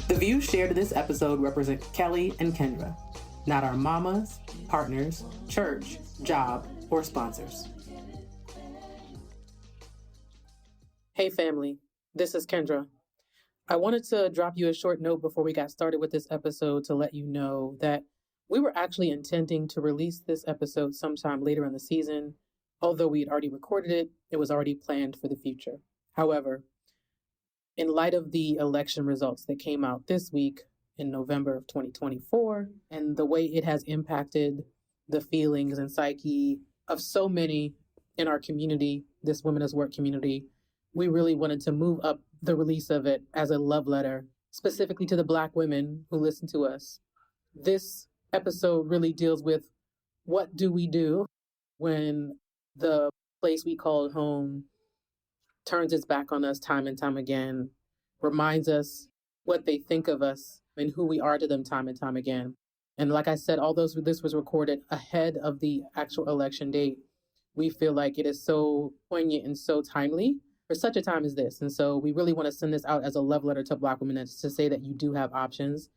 The views shared in this episode represent Kelli and Kendra, not our mamas, partners, church, job, or sponsors. Hey family, this is Kendra. I wanted to drop you a short note before we got started with this episode to let you know that we were actually intending to release this episode sometime later in the season. Although we had already recorded it, it was already planned for the future. However, in light of the election results that came out this week in November of 2024, and the way it has impacted the feelings and psyche of so many in our community, this Women as Work community, we really wanted to move up the release of it as a love letter, specifically to the Black women who listen to us. This episode really deals with what do we do when the place we call home turns its back on us time and time again, reminds us what they think of us and who we are to them time and time again. And like I said, although this was recorded ahead of the actual election date, we feel like it is so poignant and so timely for such a time as this. And so we really want to send this out as a love letter to Black women and to say that you do have options,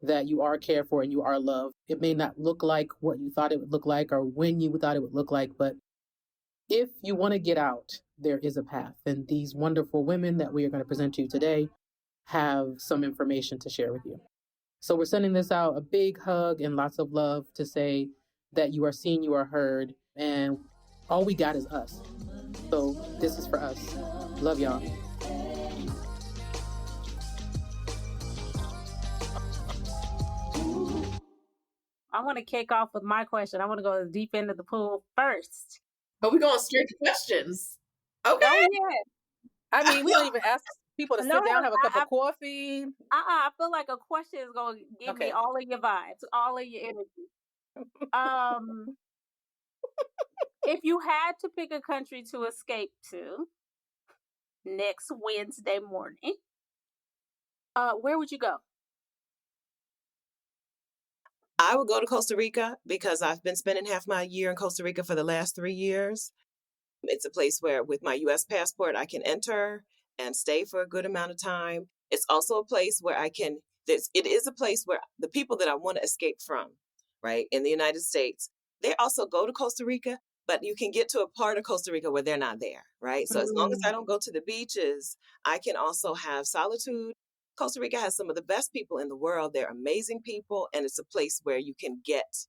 that you are cared for and you are loved. It may not look like what you thought it would look like or when you thought it would look like, but if you want to get out, there is a path. And these wonderful women that we are going to present to you today have some information to share with you. So we're sending this out, a big hug and lots of love to say that you are seen, you are heard, and all we got is us. So this is for us. Love y'all. I want to kick off with my question. I want to go to the deep end of the pool first. But we're going straight to questions. Okay. Oh, yeah. I mean, we don't even ask people to sit down, have a cup of coffee. I feel like a question is going to give me all of your vibes, all of your energy. If you had to pick a country to escape to next Wednesday morning, where would you go? I would go to Costa Rica because I've been spending half my year in Costa Rica for the last 3 years. It's a place where with my U.S. passport, I can enter and stay for a good amount of time. It's also a place where it is a place where the people that I want to escape from, right, in the United States, they also go to Costa Rica, but you can get to a part of Costa Rica where they're not there, right? So as long as I don't go to the beaches, I can also have solitude. Costa Rica has some of the best people in the world. They're amazing people, and it's a place where you can get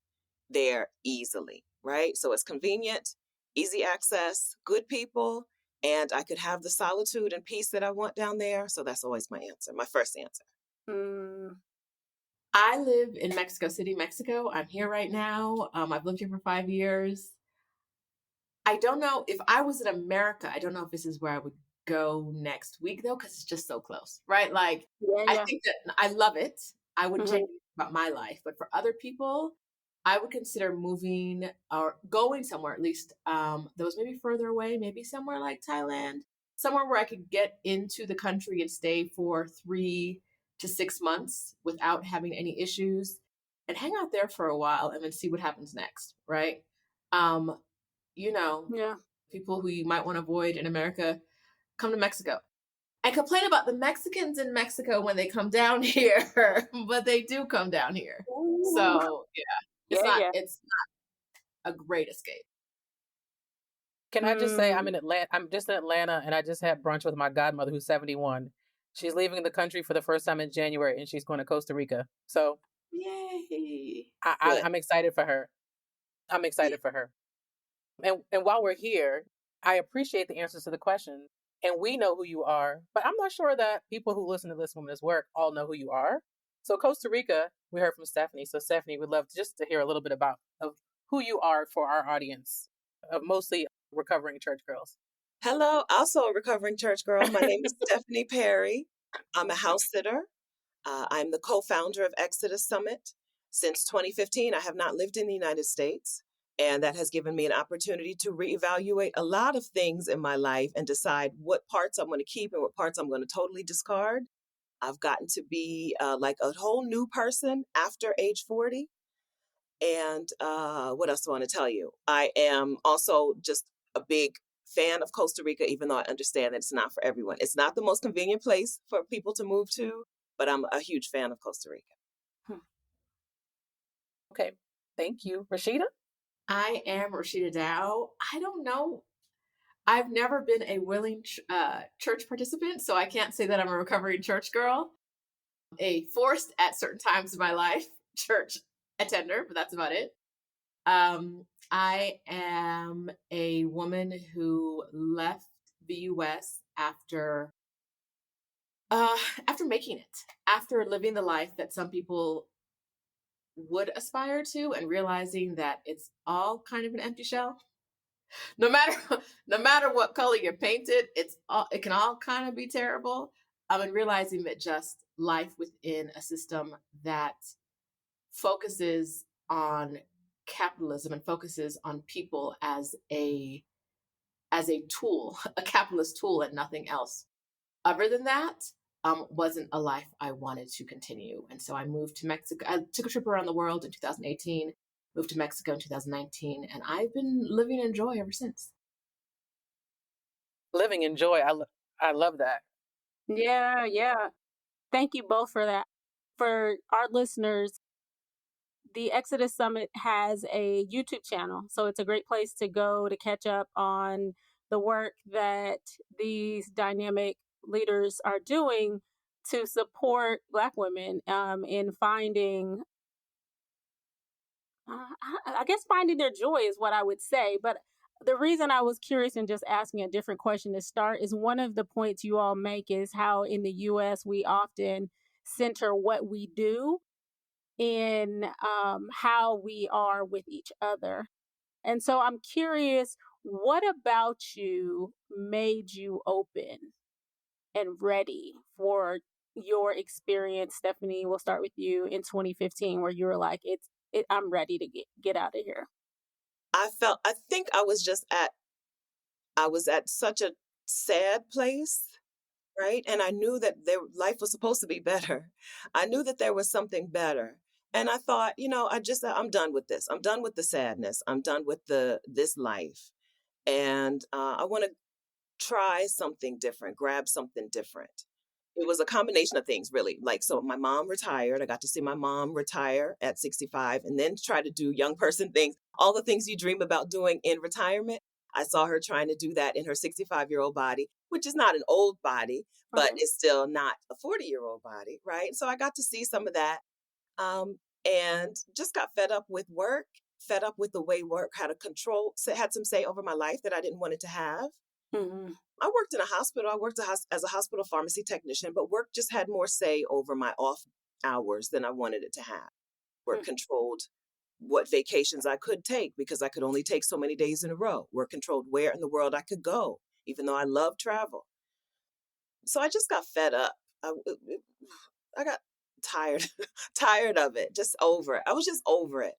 there easily, right? So it's convenient, easy access, good people, and I could have the solitude and peace that I want down there. So that's always my answer, my first answer. I live in Mexico City, Mexico. I'm here right now. I've lived here for 5 years. I don't know if I was in America. I don't know if this is where I would go next week though, because it's just so close, right? Like, I think that I love it. I wouldn't change about my life, but for other people, I would consider moving or going somewhere at least that was maybe further away, maybe somewhere like Thailand, somewhere where I could get into the country and stay for 3 to 6 months without having any issues and hang out there for a while and then see what happens next, right? People who you might want to avoid in America, come to Mexico. I complain about the Mexicans in Mexico when they come down here, but they do come down here. Ooh. So it's not a great escape. Can I just say I'm just in Atlanta, and I just had brunch with my godmother who's 71. She's leaving the country for the first time in January, and she's going to Costa Rica. So yay! I'm excited for her. I'm excited for her. And while we're here, I appreciate the answers to the question. And we know who you are, but I'm not sure that people who listen to this Woman's Work all know who you are. So Costa Rica, we heard from Stephanie. So Stephanie, we'd love just to hear a little bit of who you are for our audience of mostly recovering church girls. Hello, also a recovering church girl. My name is Stephanie Perry. I'm a house sitter. I'm the co-founder of Exodus Summit. Since 2015, I have not lived in the United States. And that has given me an opportunity to reevaluate a lot of things in my life and decide what parts I'm going to keep and what parts I'm going to totally discard. I've gotten to be like a whole new person after age 40. And what else do I want to tell you? I am also just a big fan of Costa Rica, even though I understand that it's not for everyone. It's not the most convenient place for people to move to, but I'm a huge fan of Costa Rica. Okay, thank you. Roshida? I am Roshida Dowe. I don't know. I've never been a willing church participant, so I can't say that I'm a recovering church girl. A forced at certain times in my life church attender, but that's about it. I am a woman who left the U.S. after making it, after living the life that some people would aspire to, and realizing that it's all kind of an empty shell. No matter what color you paint it, it can all kind of be terrible. And realizing that just life within a system that focuses on capitalism and focuses on people as a tool, a capitalist tool, and nothing else. Other than that, wasn't a life I wanted to continue. And so I moved to Mexico. I took a trip around the world in 2018, moved to Mexico in 2019, and I've been living in joy ever since. Living in joy. I love that. Yeah. Thank you both for that. For our listeners, the Exodus Summit has a YouTube channel, so it's a great place to go to catch up on the work that these dynamic leaders are doing to support Black women in finding, I guess, finding their joy is what I would say. But the reason I was curious and just asking a different question to start is one of the points you all make is how in the U.S. we often center what we do in how we are with each other. And so I'm curious, what about you made you open and ready for your experience? Stephanie, we'll start with you in 2015, where you were like, I'm ready to get out of here. I think I was at such a sad place, right? And I knew that life was supposed to be better. I knew that there was something better. And I thought, I'm done with this. I'm done with the sadness. I'm done with this life. And I want to try something different, grab something different. It was a combination of things, really. Like, so my mom retired. I got to see my mom retire at 65 and then try to do young person things, all the things you dream about doing in retirement. I saw her trying to do that in her 65-year-old body, which is not an old body, but it's still not a 40-year-old body, right? So I got to see some of that, and just got fed up with work, fed up with the way work had had some say over my life that I didn't want it to have. Mm-hmm. I worked in a hospital. I worked as a hospital pharmacy technician, but work just had more say over my off hours than I wanted it to have. Work controlled what vacations I could take because I could only take so many days in a row. Work controlled where in the world I could go, even though I love travel. So I just got fed up. I got tired of it, just over it. I was just over it.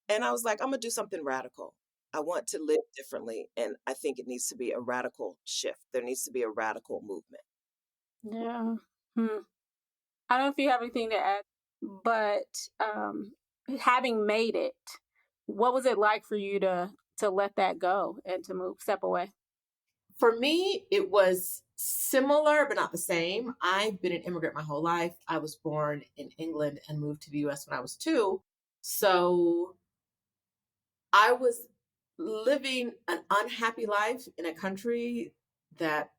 And I was like, I'm going to do something radical. I want to live differently. And I think it needs to be a radical shift. There needs to be a radical movement. Yeah. I don't know if you have anything to add, but having made it, what was it like for you to let that go and to step away? For me, it was similar, but not the same. I've been an immigrant my whole life. I was born in England and moved to the US when I was 2. So I was living an unhappy life in a country that,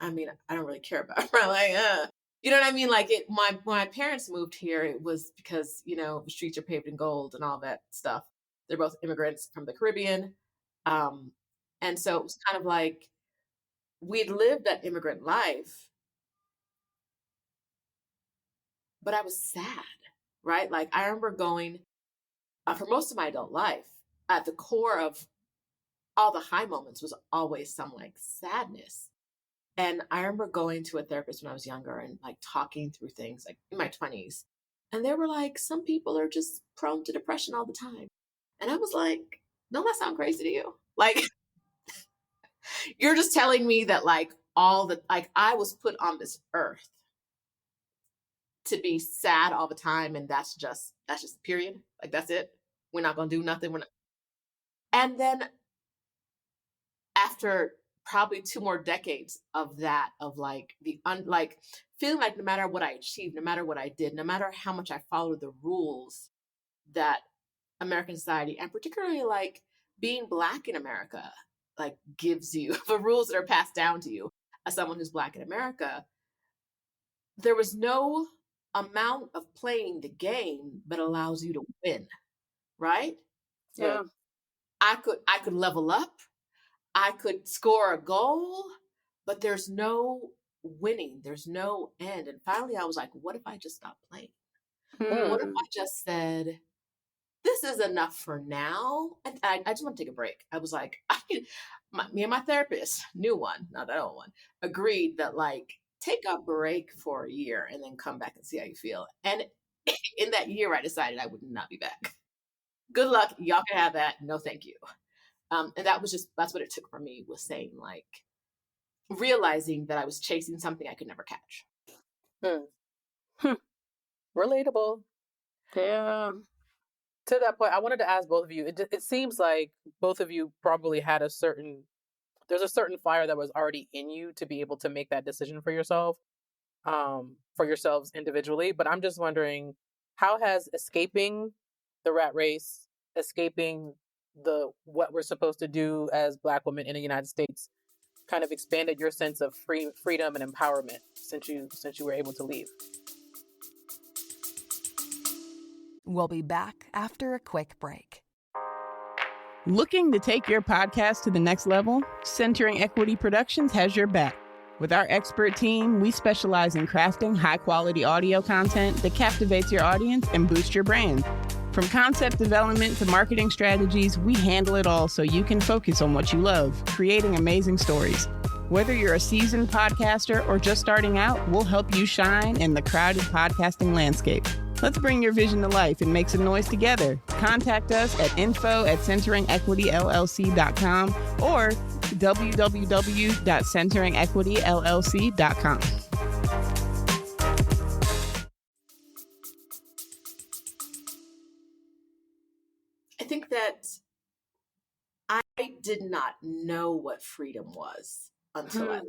I don't really care about. Like, you know what I mean? Like when my parents moved here, it was because, the streets are paved in gold and all that stuff. They're both immigrants from the Caribbean. And so it was kind of like, we'd lived that immigrant life, but I was sad, right? Like I remember going, for most of my adult life, at the core of all the high moments was always some like sadness. And I remember going to a therapist when I was younger and like talking through things like in my 20s. And they were like, some people are just prone to depression all the time. And I was like, don't that sound crazy to you? Like, you're just telling me that like I was put on this earth to be sad all the time. And that's just period. Like, that's it. We're not going to do nothing. And then after probably 2 more decades of that, of like like feeling like no matter what I achieved, no matter what I did, no matter how much I followed the rules that American society, and particularly like being Black in America, like gives you the rules that are passed down to you as someone who's Black in America, there was no amount of playing the game that allows you to win, right? Yeah. I could level up, I could score a goal, but there's no winning, there's no end. And finally I was like, what if I just stopped playing? What if I just said, this is enough for now? And I just want to take a break. I was like, me and my therapist, new one, not that old one, agreed that like, take a break for a year and then come back and see how you feel. And in that year, I decided I would not be back. Good luck. Y'all can have that. No, thank you. And that's what it took for me, was saying like, realizing that I was chasing something I could never catch. Relatable. Yeah. To that point, I wanted to ask both of you, it seems like both of you probably had there's a certain fire that was already in you to be able to make that decision for yourself, for yourselves individually. But I'm just wondering, how has escaping the rat race, escaping what we're supposed to do as Black women in the United States, kind of expanded your sense of freedom and empowerment since you were able to leave? We'll be back after a quick break. Looking to take your podcast to the next level? Centering Equity Productions has your back. With our expert team, we specialize in crafting high-quality audio content that captivates your audience and boosts your brand. From concept development to marketing strategies, we handle it all so you can focus on what you love, creating amazing stories. Whether you're a seasoned podcaster or just starting out, we'll help you shine in the crowded podcasting landscape. Let's bring your vision to life and make some noise together. Contact us at info@centeringequityllc.com or www.centeringequityllc.com. I think that I did not know what freedom was until I left.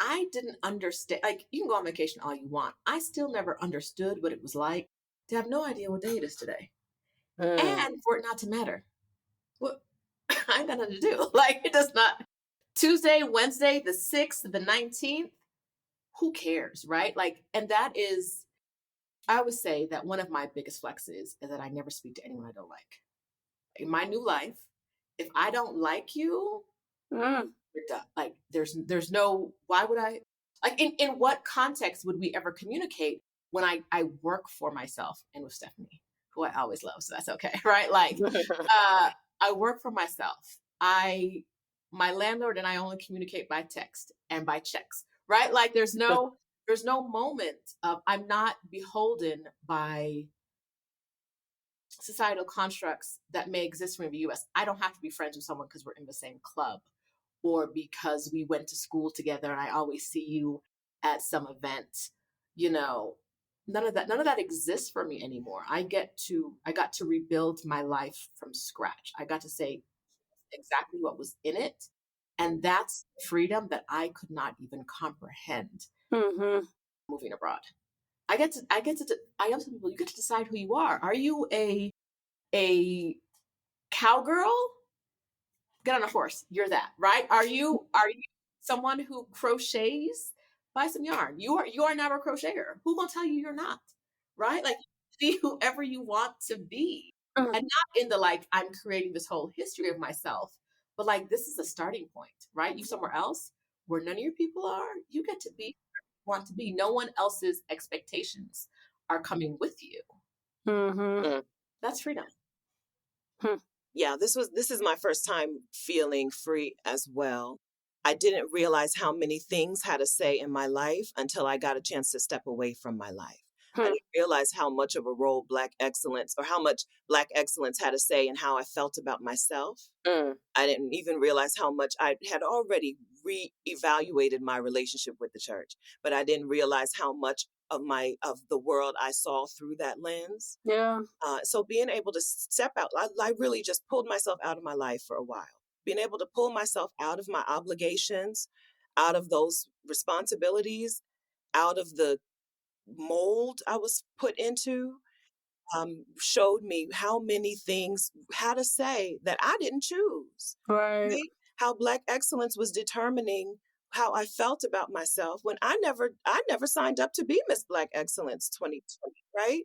I didn't understand. Like, you can go on vacation all you want. I still never understood what it was like to have no idea what day it is today. And for it not to matter. What I ain't got nothing to do. Like, it does not. Tuesday, Wednesday, the 6th, the 19th, who cares, right? Like, and that is, I would say that one of my biggest flexes is that I never speak to anyone I don't like. In my new life, if I don't like you, you're done. Like, there's no, why would I, like, in what context would we ever communicate when I work for myself and with Stephanie, who I always love, so that's okay, right? Like, I work for myself. My landlord and I only communicate by text and by checks, right? Like, there's no moment of, I'm not beholden by societal constructs that may exist from the US. I don't have to be friends with someone because we're in the same club or because we went to school together and I always see you at some event. You know, none of that exists for me anymore. I got to rebuild my life from scratch. I got to say exactly what was in it. And that's freedom that I could not even comprehend moving abroad. I get to I tell people, you get to decide who you are. Are you a cowgirl? Get on a horse. You're that, right? Are you someone who crochets? Buy some yarn. You are not a crocheter. Who gonna tell you you're not? Right? Like, be whoever you want to be. And not in the like, I'm creating this whole history of myself, but like, this is a starting point, right? You somewhere else where none of your people are, you get to be where you want to be. No one else's expectations are coming with you. That's freedom. Yeah, this is my first time feeling free as well. I didn't realize how many things had to say in my life until I got a chance to step away from my life. I didn't realize how much of a role Black excellence had to say in how I felt about myself. I didn't even realize how much I had already reevaluated my relationship with the church, but I didn't realize how much of the world I saw through that lens. Yeah. So being able to step out, I really just pulled myself out of my life for a while being able to pull myself out of my obligations, out of those responsibilities, out of the mold I was put into, showed me how many things, how to say that I didn't choose, Right. right? How Black excellence was determining how I felt about myself when I never signed up to be Miss Black Excellence 2020, right?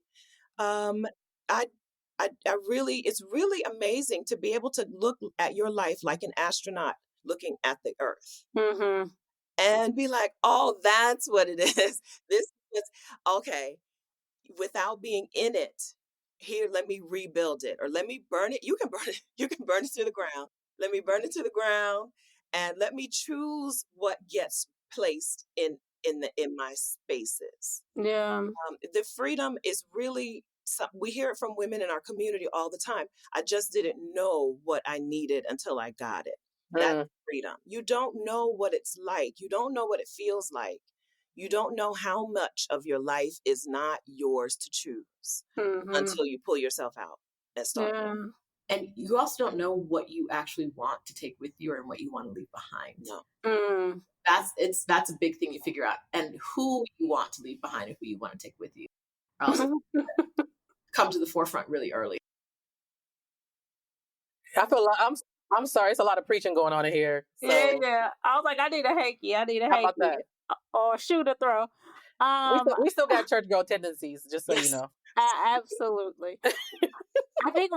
Um, I, I really, it's really amazing to be able to look at your life like an astronaut looking at the Earth Mm-hmm. and be like, oh, that's what it is. This is okay. Without being in it, here, let me rebuild it, or let me burn it. You can burn it. You can burn it to the ground. Let me burn it to the ground, and let me choose what gets placed in my spaces. Yeah. The freedom is really, we hear it from women in our community all the time. I just didn't know what I needed until I got it. That's freedom. You don't know what it's like. You don't know what it feels like. You don't know how much of your life is not yours to choose Mm-hmm. until you pull yourself out and start. Yeah. And you also don't know what you actually want to take with you and what you want to leave behind. No. Mm. That's a big thing you figure out, and who you want to leave behind and who you want to take with you. Also come to the forefront really early. I feel like I'm sorry, it's a lot of preaching going on in here. So Yeah. I was like, I need a hanky. I need a how about hanky. that? Or a shoe to throw. We still got church girl tendencies, just so you Yes. know. Absolutely. I think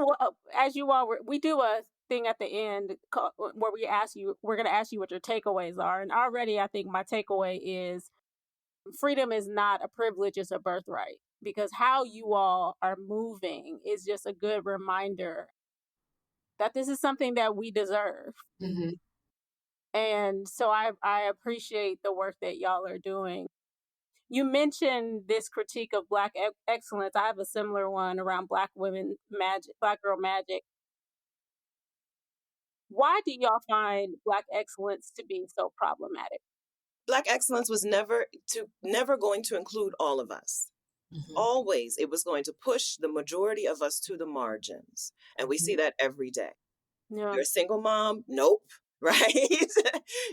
as you all, we do a thing at the end where we're going to ask you what your takeaways are. And already I think my takeaway is freedom is not a privilege, it's a birthright. Because how you all are moving is just a good reminder that this is something that we deserve. Mm-hmm. And so I appreciate the work that y'all are doing. You mentioned this critique of Black excellence. I have a similar one around Black women magic, Black girl magic. Why do y'all find Black excellence to be so problematic? Black excellence was never going to include all of us. Mm-hmm. Always, it was going to push the majority of us to the margins, and we see that every day. Yeah. You're a single mom? Nope. Right?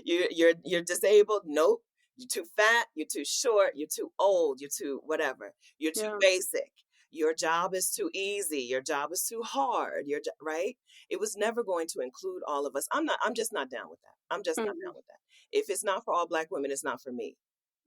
You're disabled? Nope. You're too fat, you're too short, you're too old, you're too whatever. You're too basic. Your job is too easy. Your job is too hard. Right? It was never going to include all of us. I'm just not down with that. I'm just not down with that. If it's not for all Black women, it's not for me.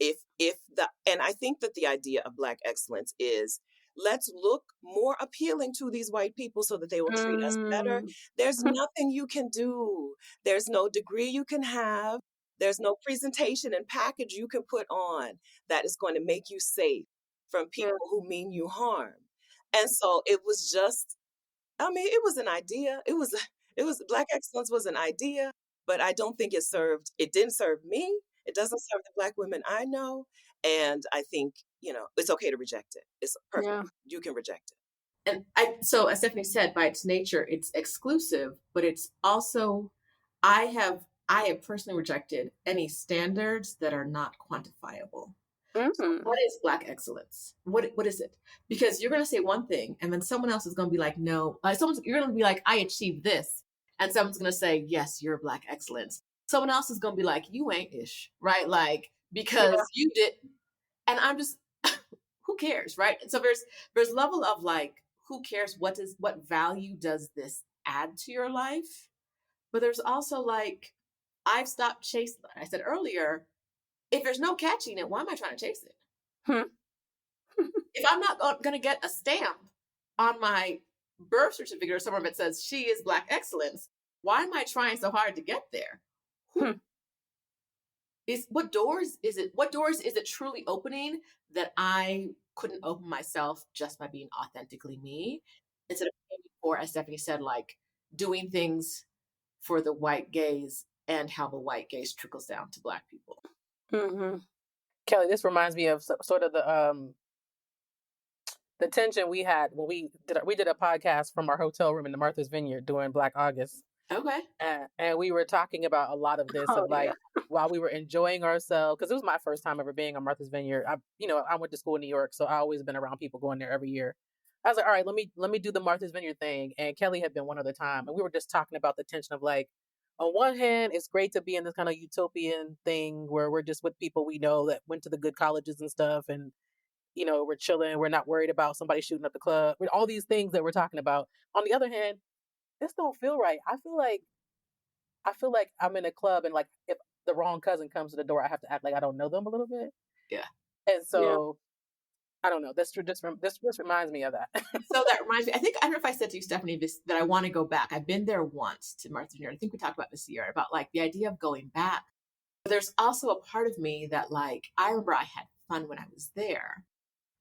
And I think that the idea of Black excellence is, let's look more appealing to these white people so that they will treat us better. There's nothing you can do. There's no degree you can have. There's no presentation and package you can put on that is going to make you safe from people who mean you harm. And so it was just, it was an idea. It was Black excellence was an idea, but I don't think it didn't serve me. It doesn't serve the Black women I know. And I think, it's okay to reject it. It's perfect. Yeah. You can reject it. And so, as Stephanie said, by its nature, it's exclusive, but it's also, I have personally rejected any standards that are not quantifiable. So what is Black excellence? What is it? Because you're going to say one thing, and then someone else is going to be like, no. You're going to be like, I achieved this, and someone's going to say, yes, you're Black excellence. Someone else is going to be like, you ain't ish, right? Like, because you did, and I'm just, who cares, right? And so there's level of like, who cares? What value does this add to your life? But there's also like, I've stopped chasing. I said earlier, if there's no catching it, why am I trying to chase it? If I'm not going to get a stamp on my birth certificate or somewhere that says she is Black excellence, why am I trying so hard to get there? What doors is it truly opening that I couldn't open myself just by being authentically me, instead of paying for, as Stephanie said, like doing things for the white gaze and how the white gaze trickles down to Black people. Kelli, this reminds me of sort of the tension we had when we did a podcast from our hotel room in the Martha's Vineyard during Black August. Okay. And we were talking about a lot of this while we were enjoying ourselves, because it was my first time ever being on Martha's Vineyard. I went to school in New York, so I always been around people going there every year. I was like, all right, let me do the Martha's Vineyard thing. And Kelli had been one other time, and we were just talking about the tension of like, on one hand, it's great to be in this kind of utopian thing where we're just with people we know that went to the good colleges and stuff, and we're chilling. We're not worried about somebody shooting up the club. All these things that we're talking about. On the other hand, this don't feel right. I feel like I'm in a club, and like if the wrong cousin comes to the door, I have to act like I don't know them a little bit. Yeah. And so I don't know. This just reminds me of that. So that reminds me. I don't know if I said to you, Stephanie, that I want to go back. I've been there once to Martha's Vineyard. I think we talked about this year about like the idea of going back. But there's also a part of me that like I remember I had fun when I was there.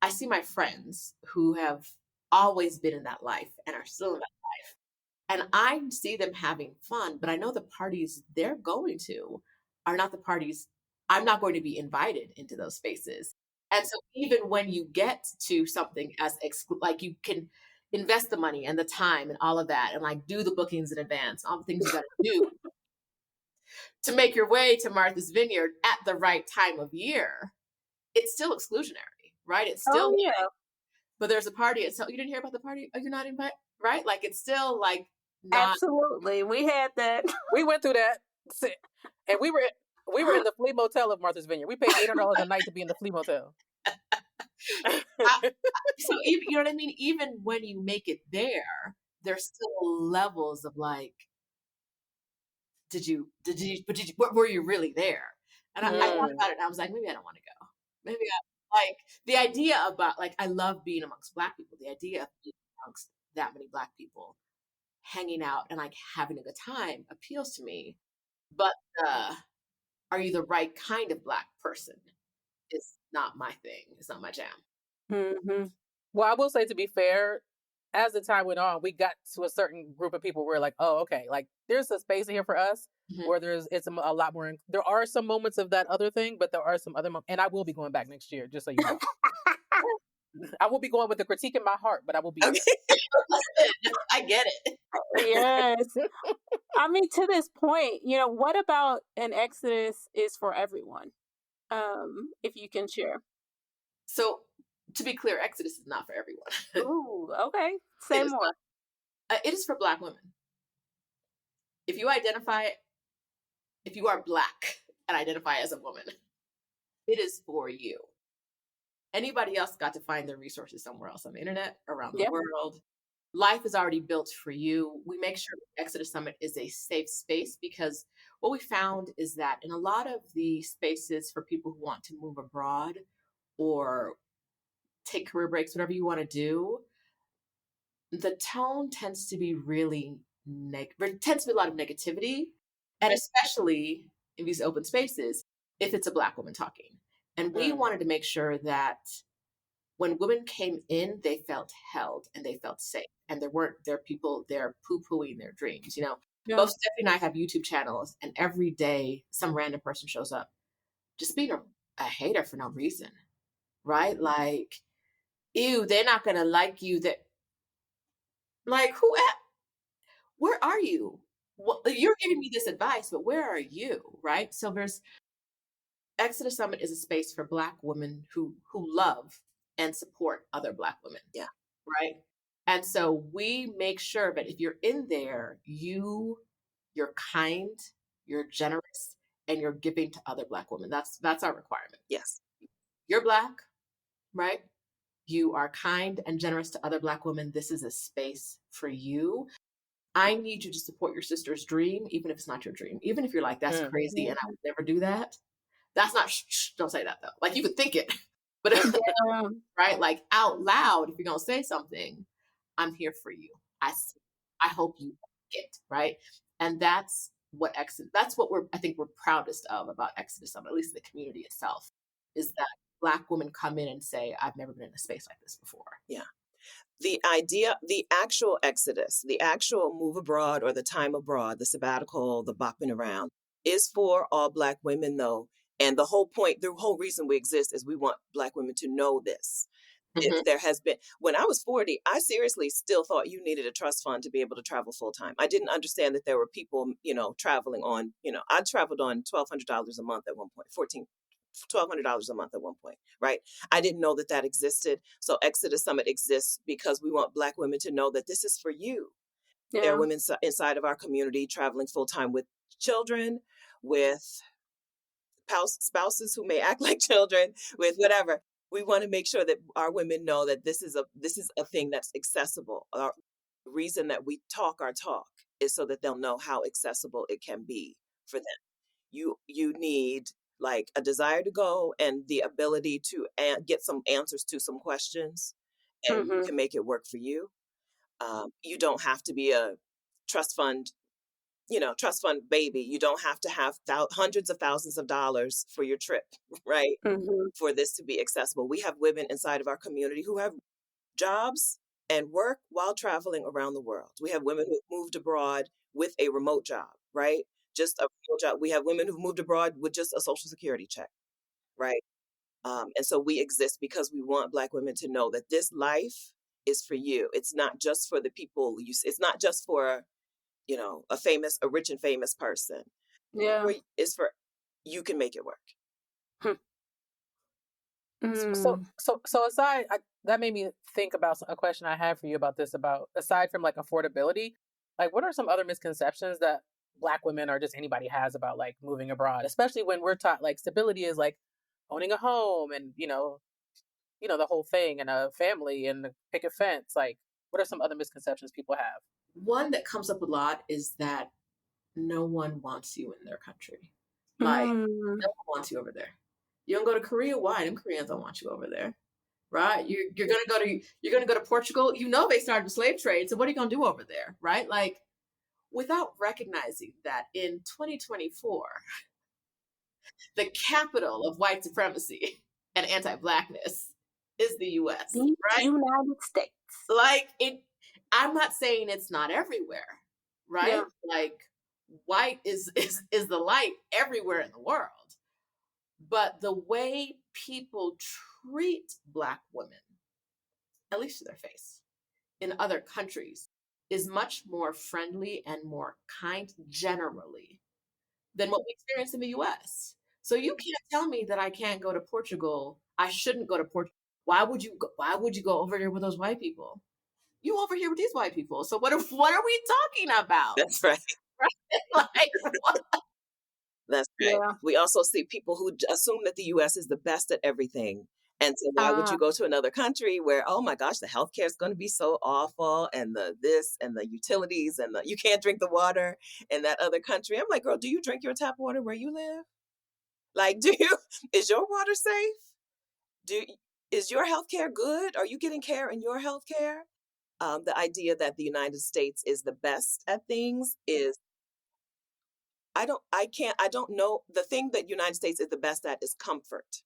I see my friends who have always been in that life and are still in that life. And I see them having fun, but I know the parties they're going to are not the parties. I'm not going to be invited into those spaces. And so even when you get to something as like you can invest the money and the time and all of that and like do the bookings in advance, all the things you got to do to make your way to Martha's Vineyard at the right time of year, it's still exclusionary, right? It's still, but there's a party. So you didn't hear about the party? Oh, you're not invited, right? Like it's still like not. Absolutely. We had that. We went through that. And we were in the flea motel of Martha's Vineyard. We paid $800 a night to be in the flea motel. So even, you know what I mean? Even when you make it there, there's still levels of like, were you really there? And I thought about it and I was like, maybe I don't want to go. Maybe like the idea about like, I love being amongst Black people. The idea of being amongst that many Black people hanging out and like having a good time appeals to me. But are you the right kind of Black person? It's not my thing. It's not my jam. Mm-hmm. Well, I will say, to be fair, as the time went on, we got to a certain group of people where like, oh, okay, like there's a space here for us where it's a lot more. There are some moments of that other thing, but there are some other moments. And I will be going back next year, just so you know. I will be going with the critique in my heart, but I will be. Okay. I get it. Yes. I mean, to this point, what about an Exodus is for everyone? If you can share. So, to be clear, Exodus is not for everyone. Ooh, okay. Say more. It is for Black women. If you are Black and identify as a woman, it is for you. Anybody else got to find their resources somewhere else on the internet, around the world. Life is already built for you. We make sure Exodus Summit is a safe space because what we found is that in a lot of the spaces for people who want to move abroad or take career breaks, whatever you want to do, the tone tends to be really there tends to be a lot of negativity, and especially in these open spaces, if it's a Black woman talking. And we wanted to make sure that when women came in, they felt held and they felt safe, and there weren't people there poo-pooing their dreams. Both Stephanie and I have YouTube channels, and every day some random person shows up just being a hater for no reason, right? Like, ew, they're not gonna like you. That, like, where are you? Well, you're giving me this advice, but where are you, right? So there's Exodus Summit is a space for Black women who love and support other Black women. Yeah. Right. And so we make sure that if you're in there, you're kind, you're generous, and you're giving to other Black women. That's our requirement. Yes. You're Black, right? You are kind and generous to other Black women. This is a space for you. I need you to support your sister's dream, even if it's not your dream. Even if you're like, that's crazy and I would never do that. That's not, don't say that though. Like, you could think it, but right? Like, out loud, if you're going to say something, I'm here for you. I hope you get, right? And that's what I think we're proudest of about Exodus Summit, at least the community itself, is that Black women come in and say, I've never been in a space like this before. Yeah. The idea, the actual Exodus, the actual move abroad or the time abroad, the sabbatical, the bopping around, is for all Black women, though. And the whole point, the whole reason we exist is we want Black women to know this. If there has been, when I was 40, I seriously still thought you needed a trust fund to be able to travel full time. I didn't understand that there were people, traveling on, I traveled on $1,200 a month at one point, $1,200 a month at one point, right? I didn't know that existed. So Exodus Summit exists because we want Black women to know that this is for you. There are women inside of our community traveling full-time with children, with spouses who may act like children, with whatever. We want to make sure that our women know that this is a thing that's accessible. Our reason that we talk our talk is so that they'll know how accessible it can be for them. You need like a desire to go and the ability to get some answers to some questions, and you can make it work for you. You don't have to be a trust fund baby. You don't have to have hundreds of thousands of dollars for your trip, right? For this to be accessible. We have women inside of our community who have jobs and work while traveling around the world. We have women who moved abroad with a remote job, right? Just a remote job. We have women who moved abroad with just a Social Security check, right? And so we exist because we want Black women to know that this life is for you. It's not just for the people it's not just for, a rich and famous person. Yeah. It's for, you can make it work. So aside, that made me think about a question I had for you about this, aside from like affordability, like what are some other misconceptions that Black women or just anybody has about like moving abroad, especially when we're taught like stability is like owning a home and, the whole thing and a family and a picket fence. Like, what are some other misconceptions people have? One that comes up a lot is that no one wants you in their country. Like, no one wants you over there. You don't go to Korea. Why? Them Koreans don't want you over there, right? You're gonna go to Portugal. They started the slave trade. So what are you gonna do over there, right? Like, without recognizing that in 2024, the capital of white supremacy and anti-Blackness is the U.S. Right? United States. Like it. I'm not saying it's not everywhere, right? Yeah. Like white is the light everywhere in the world. But the way people treat Black women, at least to their face, in other countries, is much more friendly and more kind generally than what we experience in the US. So you can't tell me that I can't go to Portugal. I shouldn't go to Portugal. Why would you go over there with those white people? You over here with these white people. So what are we talking about? That's right. Like, what? That's right. Yeah. We also see people who assume that the U.S. is the best at everything. And so why would you go to another country where, oh my gosh, the healthcare is going to be so awful, and the this and the utilities and you can't drink the water in that other country? I'm like, girl, do you drink your tap water where you live? Like, is your water safe? Is your healthcare good? Are you getting care in your healthcare? The idea that the United States is the best at things is, I don't know. The thing that United States is the best at is comfort.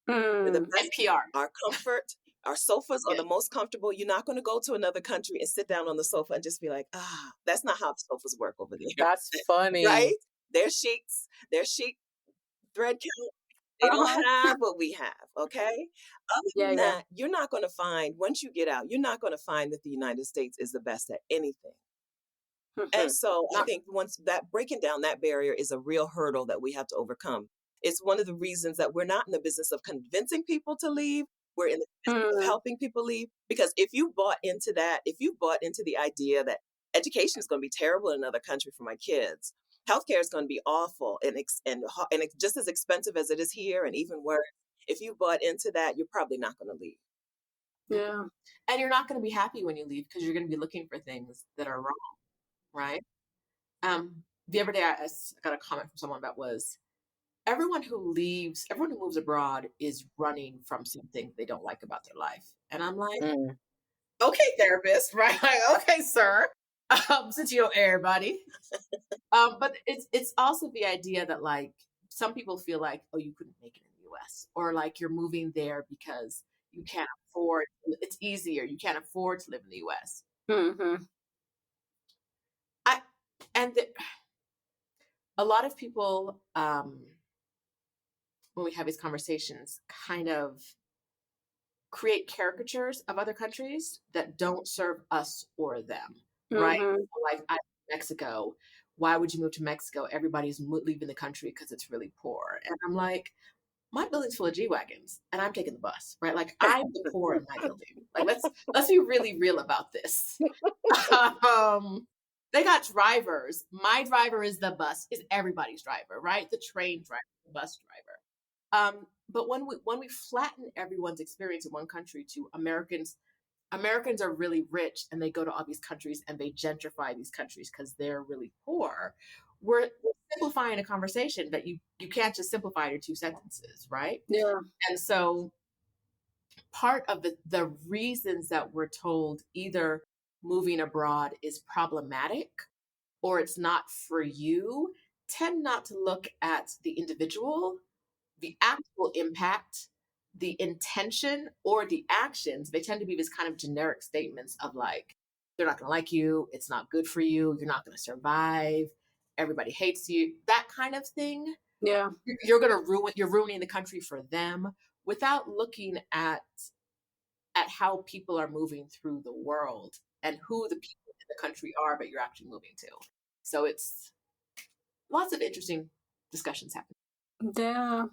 The best NPR. Our comfort, our sofas are the most comfortable. You're not going to go to another country and sit down on the sofa and just be like, that's not how the sofas work over there. That's funny. Right? Their sheets, their sheet thread count, they don't have what we have, okay? Other than that, you're not going to find, once you get out, you're not going to find that the United States is the best at anything. And so I think once that breaking down that barrier is a real hurdle that we have to overcome. It's one of the reasons that we're not in the business of convincing people to leave. We're in the business of helping people leave. Because if you bought into the idea that education is going to be terrible in another country for my kids, healthcare is going to be awful and it's just as expensive as it is here, and even worse. If you bought into that, you're probably not going to leave. Yeah. And you're not going to be happy when you leave because you're going to be looking for things that are wrong, right? The other day I got a comment from someone that was, everyone who moves abroad is running from something they don't like about their life. And I'm like, okay, therapist, right? Like, okay, sir. Since you know everybody. But it's also the idea that like some people feel like, oh, you couldn't make it in the US, or like you're moving there because you can't afford, it's easier, you can't afford to live in the US. A lot of people, when we have these conversations, kind of create caricatures of other countries that don't serve us or them, right? Like Mexico, why would you move to Mexico? Everybody's leaving the country because it's really poor. And I'm like, my building's full of G-Wagons and I'm taking the bus, right? Like I'm the poor in my building. Like let's be really real about this. They got drivers. My driver is everybody's driver, right? The train driver, the bus driver. But when we flatten everyone's experience in one country to Americans are really rich and they go to all these countries and they gentrify these countries because they're really poor. We're simplifying a conversation that you can't just simplify to 2 sentences, right? Yeah. And so part of the reasons that we're told either moving abroad is problematic or it's not for you tend not to look at the individual, the actual impact, the intention, or the actions. They tend to be this kind of generic statements of like, they're not going to like you, it's not good for you, you're not going to survive, everybody hates you, that kind of thing. Yeah. You're ruining the country for them without looking at how people are moving through the world and who the people in the country are that you're actually moving to. So it's lots of interesting discussions happening. Yeah.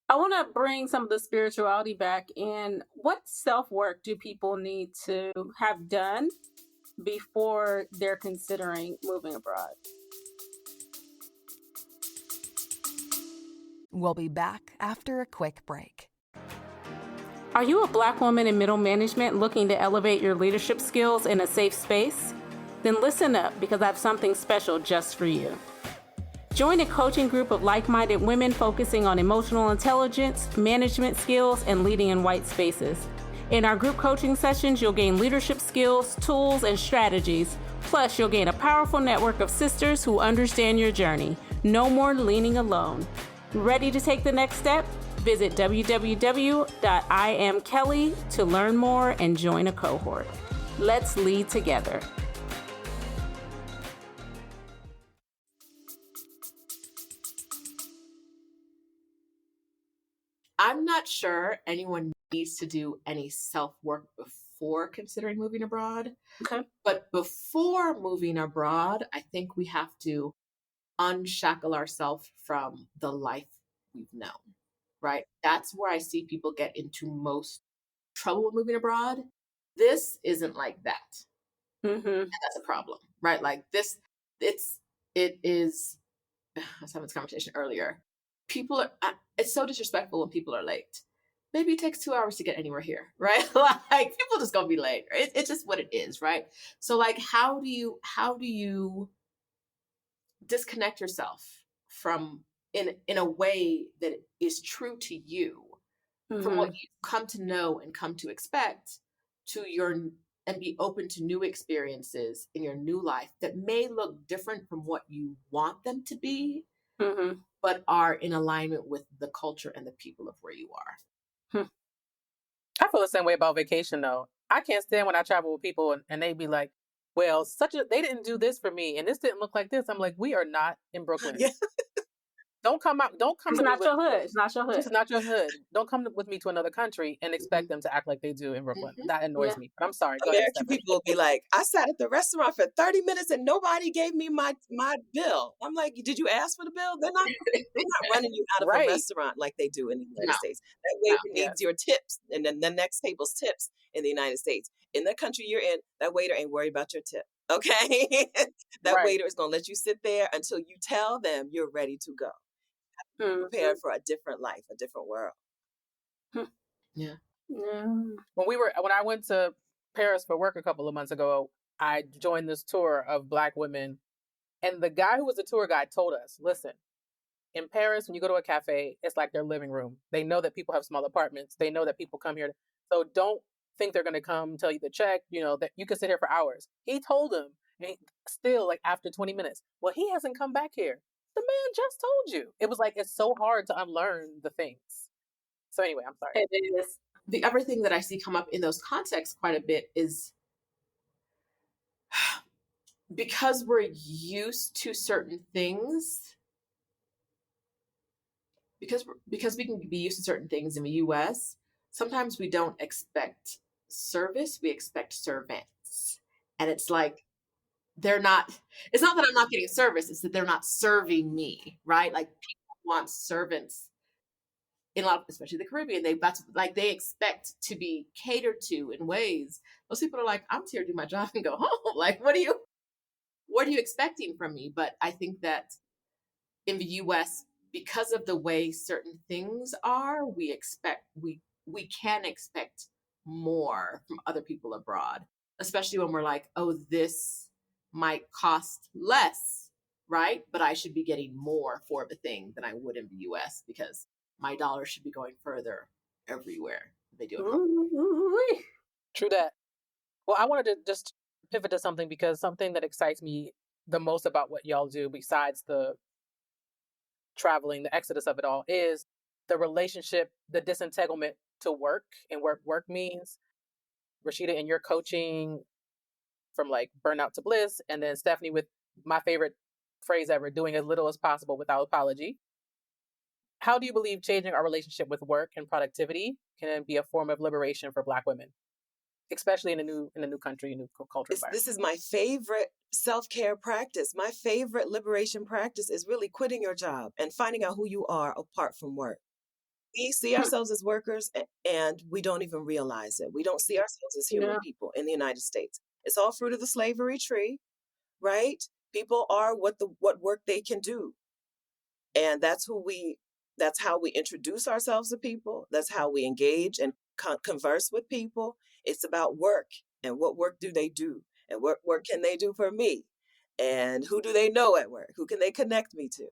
I want to bring some of the spirituality back in. What self-work do people need to have done before they're considering moving abroad? We'll be back after a quick break. Are you a Black woman in middle management looking to elevate your leadership skills in a safe space? Then listen up, because I have something special just for you. Join a coaching group of like-minded women focusing on emotional intelligence, management skills, and leading in white spaces. In our group coaching sessions, you'll gain leadership skills, tools, and strategies. Plus, you'll gain a powerful network of sisters who understand your journey. No more leaning alone. Ready to take the next step? Visit www.iamkelly to learn more and join a cohort. Let's lead together. I'm not sure anyone needs to do any self-work before considering moving abroad. Okay. But before moving abroad, I think we have to unshackle ourselves from the life we've known, right? That's where I see people get into most trouble with moving abroad. This isn't like that. Mm-hmm. And that's a problem, right? Like this, it is, I was having this conversation earlier. It's so disrespectful when people are late. Maybe it takes 2 hours to get anywhere here, right? Like people just gonna be late. It's just what it is, right? So like, how do you disconnect yourself from in a way that is true to you, from what you've come to know and come to expect and be open to new experiences in your new life that may look different from what you want them to be, but are in alignment with the culture and the people of where you are. I feel the same way about vacation, though. I can't stand when I travel with people and they be like, well, they didn't do this for me and this didn't look like this. I'm like, we are not in Brooklyn. Yeah. Don't come It's not your hood. It's not your hood. It's not your hood. Don't come with me to another country and expect them to act like they do in Brooklyn. That annoys me. But I'm sorry. Go ahead, American people will be like, I sat at the restaurant for 30 minutes and nobody gave me my bill. I'm like, did you ask for the bill? They're not running you out of a restaurant like they do in the United States. That waiter needs your tips, and then the next table's tips in the United States. In the country you're in, that waiter ain't worried about your tip. Okay? That waiter is going to let you sit there until you tell them you're ready to go. Prepared for a different life, a different world. Yeah. When I went to Paris for work a couple of months ago, I joined this tour of Black women, and the guy who was the tour guide told us, listen, in Paris, when you go to a cafe, it's like their living room. They know that people have small apartments. They know that people come here. So don't think they're going to come tell you the check, that you can sit here for hours. He told them, and still like after 20 minutes, well, he hasn't come back here. The man just told you. It was like, it's so hard to unlearn the things. So anyway, I'm sorry. It is. The other thing that I see come up in those contexts quite a bit is because we're used to certain things, because we can be used to certain things in the US, sometimes we don't expect service, we expect servants. And it's like, it's not that I'm not getting service, it's that they're not serving me, right? Like people want servants in a lot, especially the Caribbean, they expect to be catered to in ways. Those people are like, I'm here to do my job and go home. Like, what are you expecting from me? But I think that in the US, because of the way certain things are, we can expect more from other people abroad, especially when we're like, oh, this might cost less, right? But I should be getting more for the thing than I would in the US because my dollar should be going further everywhere they do it. True that. Well, I wanted to just pivot to something because something that excites me the most about what y'all do, besides the traveling, the exodus of it all, is the relationship, the disentanglement to work and work means. Roshida, in your coaching from like burnout to bliss, and then Stephanie with my favorite phrase ever, doing as little as possible without apology. How do you believe changing our relationship with work and productivity can be a form of liberation for Black women, especially in a new country, a new culture environment? This is my favorite self-care practice. My favorite liberation practice is really quitting your job and finding out who you are apart from work. We see ourselves as workers and we don't even realize it. We don't see ourselves as human people in the United States. It's all fruit of the slavery tree, right? People are what work they can do. And that's how we introduce ourselves to people. That's how we engage and converse with people. It's about work and what work do they do and what work can they do for me and who do they know at work? Who can they connect me to?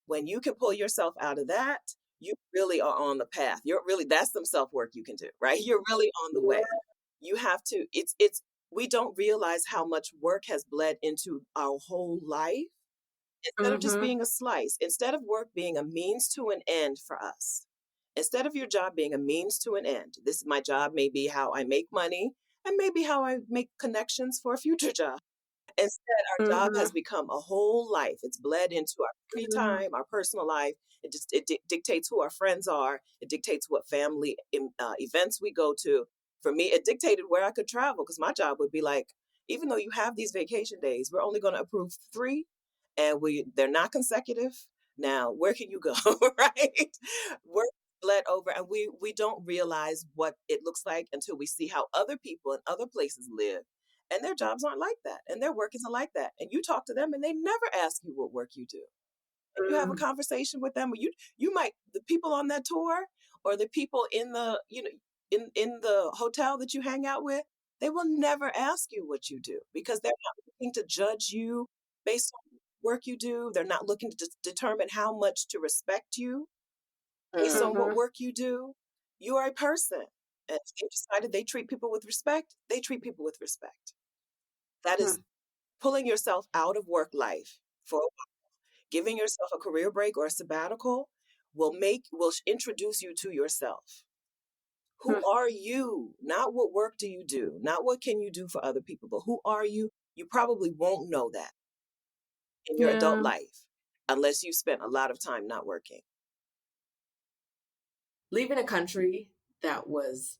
When you can pull yourself out of that, you really are on the path. That's some self-work you can do, right? You're really on the way. You have to, we don't realize how much work has bled into our whole life. Instead of just being a slice, instead of work being a means to an end for us, instead of your job being a means to an end, my job may be how I make money and maybe how I make connections for a future job. Instead, our job has become a whole life. It's bled into our free time, our personal life. It dictates who our friends are. It dictates what family events we go to. For me, it dictated where I could travel because my job would be like, even though you have these vacation days, we're only going to approve 3 and they're not consecutive. Now, where can you go, right? Work bled over and we don't realize what it looks like until we see how other people in other places live. And their jobs aren't like that. And their work isn't like that. And you talk to them and they never ask you what work you do. And you have a conversation with them. You might, the people on that tour or the people in the, in the hotel that you hang out with, they will never ask you what you do because they're not looking to judge you based on work you do. They're not looking to determine how much to respect you based on what work you do. You are a person. And if they decided they treat people with respect, they treat people with respect. That is pulling yourself out of work life for a while. Giving yourself a career break or a sabbatical will introduce you to yourself. Who are you? Not what work do you do? Not what can you do for other people, but who are you? You probably won't know that in your adult life unless you spent a lot of time not working. Leaving a country that was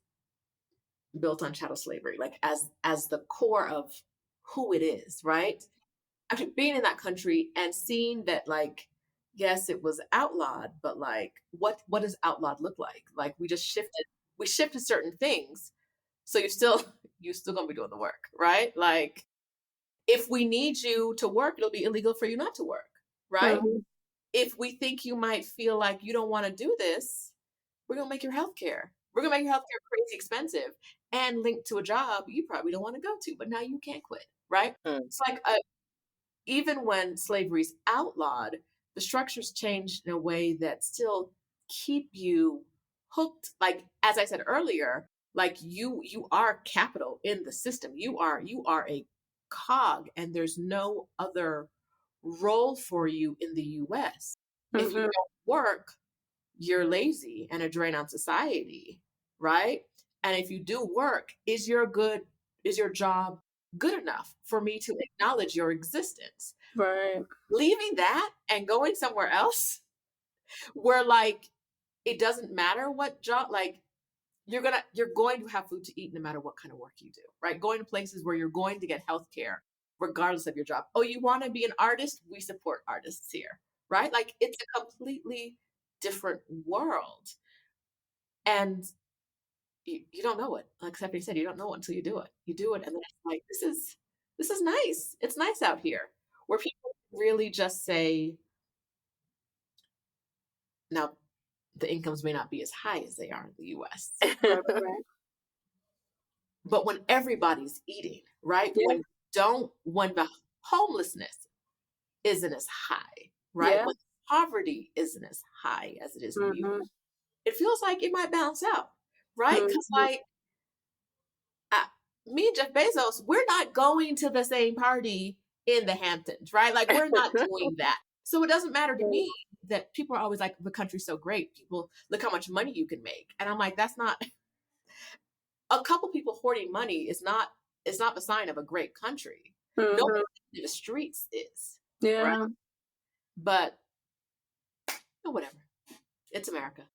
built on chattel slavery, like as the core of who it is, right? Actually being in that country and seeing that, like, yes, it was outlawed, but like, what does outlawed look like? Like, we shifted certain things. So you're still gonna be doing the work, right? Like, if we need you to work, it'll be illegal for you not to work, right? If we think you might feel like you don't want to do this, we're gonna make your healthcare crazy expensive and linked to a job you probably don't want to go to, but now you can't quit, right? It's like even when slavery's outlawed, the structures changed in a way that still keep you hooked. Like, as I said earlier, like you are capital in the system. You are a cog, and there's no other role for you in the US. If you don't work, you're lazy and a drain on society, right? And if you do work, is your job good enough for me to acknowledge your existence? Right. Leaving that and going somewhere else where, like, it doesn't matter what job, like, you're going to have food to eat no matter what kind of work you do, right? Going to places where you're going to get healthcare regardless of your job. Oh, you want to be an artist? We support artists here, right? Like, it's a completely different world. And you don't know it. Like Stephanie said, you don't know it until you do it. You do it, and then it's like, this is nice. It's nice out here, where people really just say, now the incomes may not be as high as they are in the US. Right. But when everybody's eating, right? Yeah. When the homelessness isn't as high, right? Yeah. When poverty isn't as high as it is in the Mhm. US, it feels like it might balance out, right? Because Mhm. like, me and Jeff Bezos, we're not going to the same party in the Hamptons, right? Like, we're not doing that. So it doesn't matter to me that people are always like, the country's so great. People, look how much money you can make. And I'm like, that's not, a couple people hoarding money is not the sign of a great country. Mhm. Nobody in the streets is. Yeah. Right? But, whatever. It's America.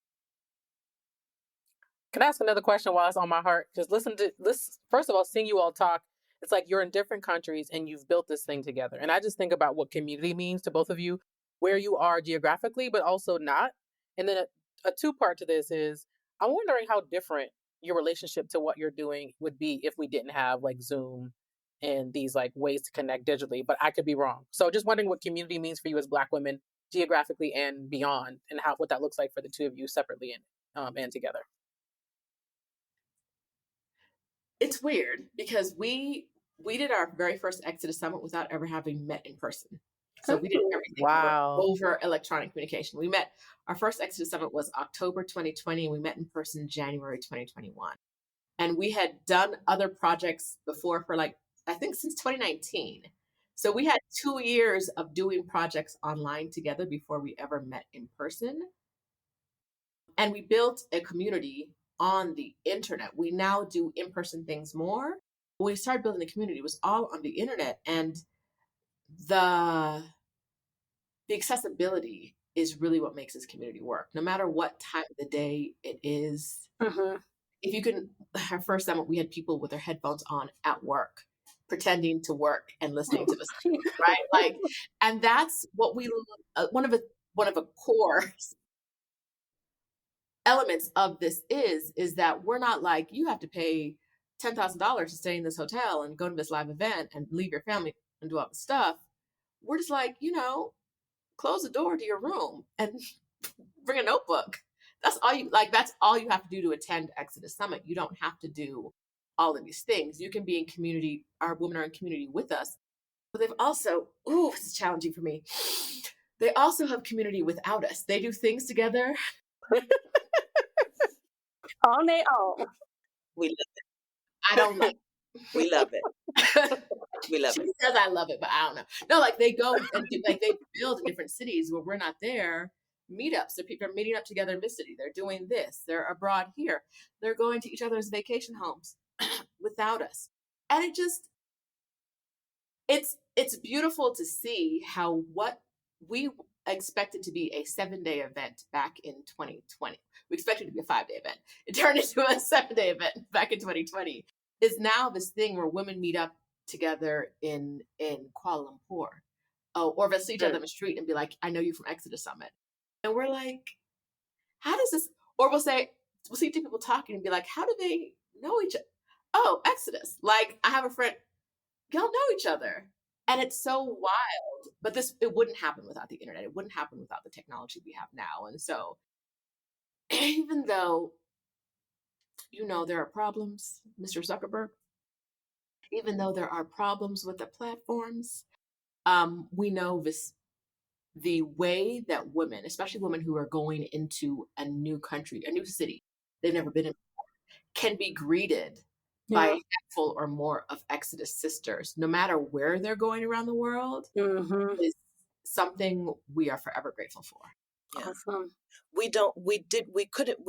Can I ask another question while it's on my heart? Just first of all, seeing you all talk, it's like you're in different countries and you've built this thing together. And I just think about what community means to both of you, where you are geographically, but also not. And then a two-part to this is, I'm wondering how different your relationship to what you're doing would be if we didn't have like Zoom and these like ways to connect digitally, but I could be wrong. So just wondering what community means for you as Black women geographically and beyond, and what that looks like for the two of you separately and together. It's weird because we did our very first Exodus Summit without ever having met in person. So we did everything over electronic communication. We met, our first Exodus Summit was October 2020, and we met in person January 2021. And we had done other projects before for like, I think since 2019. So we had 2 years of doing projects online together before we ever met in person. And we built a community on the internet. We now do in-person things more. When we started building the community, it was all on the internet, and the accessibility is really what makes this community work. No matter what time of the day it is, if you can, our first summit, we had people with their headphones on at work, pretending to work and listening to the speech, right? Like, and that's what we, one of the core elements of this is that we're not like, you have to pay $10,000 to stay in this hotel and go to this live event and leave your family and do all the stuff. We're just like, close the door to your room and bring a notebook. That's all you have to do to attend Exodus Summit. You don't have to do all of these things. You can be in community. Our women are in community with us, but they've also, this is challenging for me. They also have community without us. They do things together. On their own. We love it. I don't like it. We love it. We love she it. says I love it, but I don't know. No, like they go and do, like they build in different cities where we're not there. Meetups. So people are meeting up together in this city. They're doing this. They're abroad here. They're going to each other's vacation homes without us. And it's beautiful to see how what we expected to be a 7-day event back in 2020. We expected it to be a 5-day event. It turned into a 7-day event back in 2020. Is now this thing where women meet up together in Kuala Lumpur, or they'll see each other on the street and be like, I know you from Exodus Summit. And we're like, how does this, or we'll see two people talking and be like, how do they know each other? Oh, Exodus. Like, I have a friend, y'all know each other. And it's so wild, but it wouldn't happen without the internet. It wouldn't happen without the technology we have now. And so even though, there are problems, Mr. Zuckerberg, even though there are problems with the platforms, we know the way that women, especially women who are going into a new country, a new city they've never been in before, can be greeted by a handful or more of Exodus sisters, no matter where they're going around the world, is something we are forever grateful for. Yeah. Awesome. We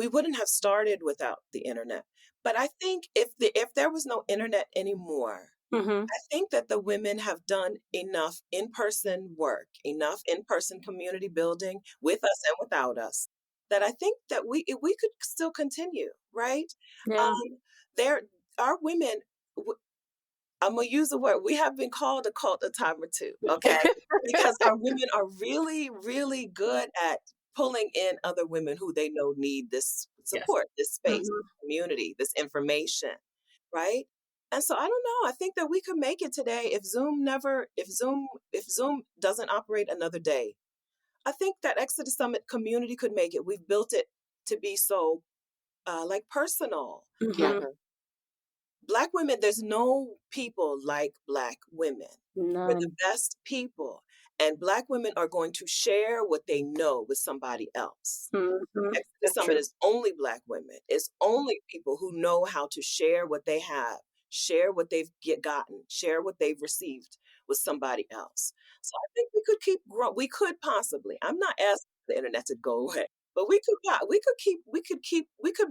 wouldn't have started without the internet. But I think if there was no internet anymore, I think that the women have done enough in-person work, enough in-person community building with us and without us, that I think that we could still continue, right? Yeah. Our women, I'm going to use the word, we have been called a cult a time or two, okay? Because our women are really, really good at pulling in other women who they know need this support, this space, community, this information, right? And so I don't know. I think that we could make it today if Zoom doesn't operate another day. I think that Exodus Summit community could make it. We've built it to be so like personal. Black women, there's no people like Black women. We're the best people. And Black women are going to share what they know with somebody else. Exodus Summit is only Black women. It's only people who know how to share what they have, share what they've gotten, share what they've received with somebody else. So I think we could keep growing. We could possibly. I'm not asking the internet to go away, but we could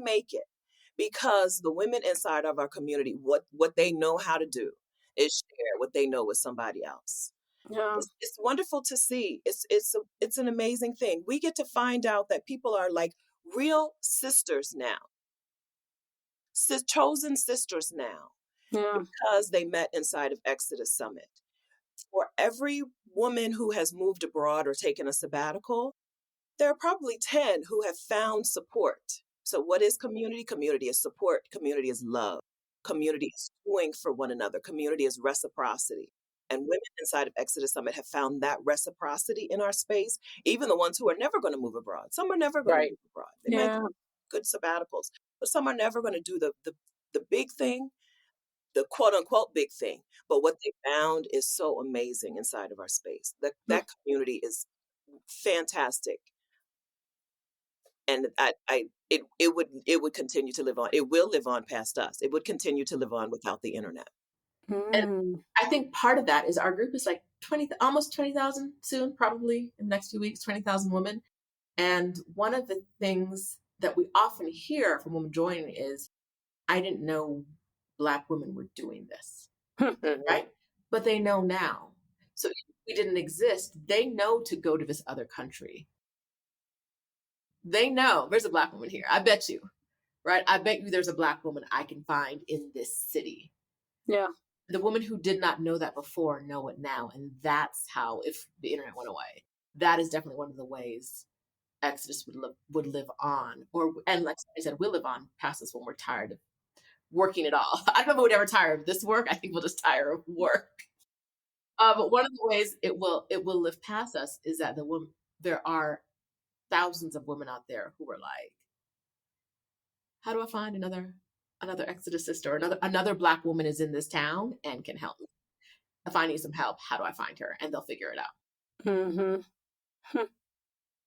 make it. Because the women inside of our community, what they know how to do is share what they know with somebody else. Yeah. It's wonderful to see. It's an amazing thing. We get to find out that people are like real sisters now, chosen sisters now, because they met inside of Exodus Summit. For every woman who has moved abroad or taken a sabbatical, there are probably 10 who have found support. So what is community? Community is support. Community is love. Community is doing for one another. Community is reciprocity. And women inside of Exodus Summit have found that reciprocity in our space, even the ones who are never going to move abroad. Some are never going to move abroad. They might do good sabbaticals, but some are never going to do the big thing, the quote unquote big thing. But what they found is so amazing inside of our space. That community is fantastic. And it would continue to live on. It will live on past us. It would continue to live on without the internet. And I think part of that is our group is like almost 20,000 soon, probably in the next few weeks, 20,000 women. And one of the things that we often hear from women joining is, I didn't know Black women were doing this, right? But they know now. So if we didn't exist, they know to go to this other country. They know there's a Black woman here. I bet you, right? I bet you there's a Black woman I can find in this city. Yeah. The women who did not know that before know it now. And that's how, if the internet went away, that is definitely one of the ways Exodus would live on. And like I said, we'll live on past this when we're tired of working it all. I don't know if we'd ever tire of this work. I think we'll just tire of work. But one of the ways it will live past us is that there are thousands of women out there who are like, how do I find another Exodus sister, or another Black woman is in this town and can help me? If I need some help, how do I find her? And they'll figure it out.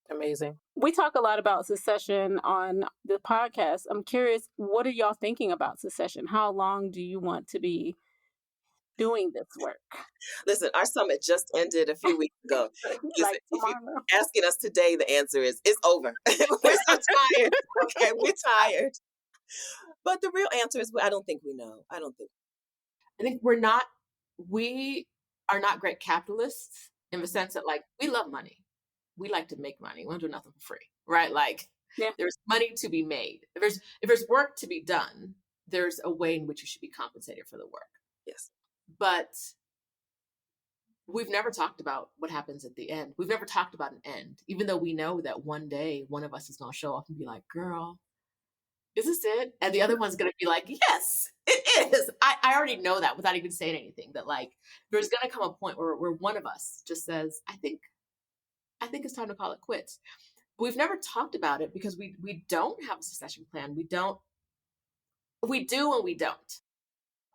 Amazing. We talk a lot about secession on the podcast. I'm curious, what are y'all thinking about secession? How long do you want to be doing this work? Listen, our summit just ended a few weeks ago. Listen, if you're asking us today, the answer is it's over. We're so tired. Okay, we're tired. But the real answer is I don't think we know. I think we are not great capitalists in the sense that, like, we love money. We like to make money. We don't do nothing for free, right? Like, there's money to be made. If there's work to be done, there's a way in which you should be compensated for the work. Yes. But we've never talked about what happens at the end. We've never talked about an end, even though we know that one day one of us is going to show up and be like, girl, is this it? And the other one's going to be like, yes, it is. I already know that without even saying anything, that like, there's going to come a point where one of us just says, I think it's time to call it quits. We've never talked about it because we don't have a succession plan. We do and we don't.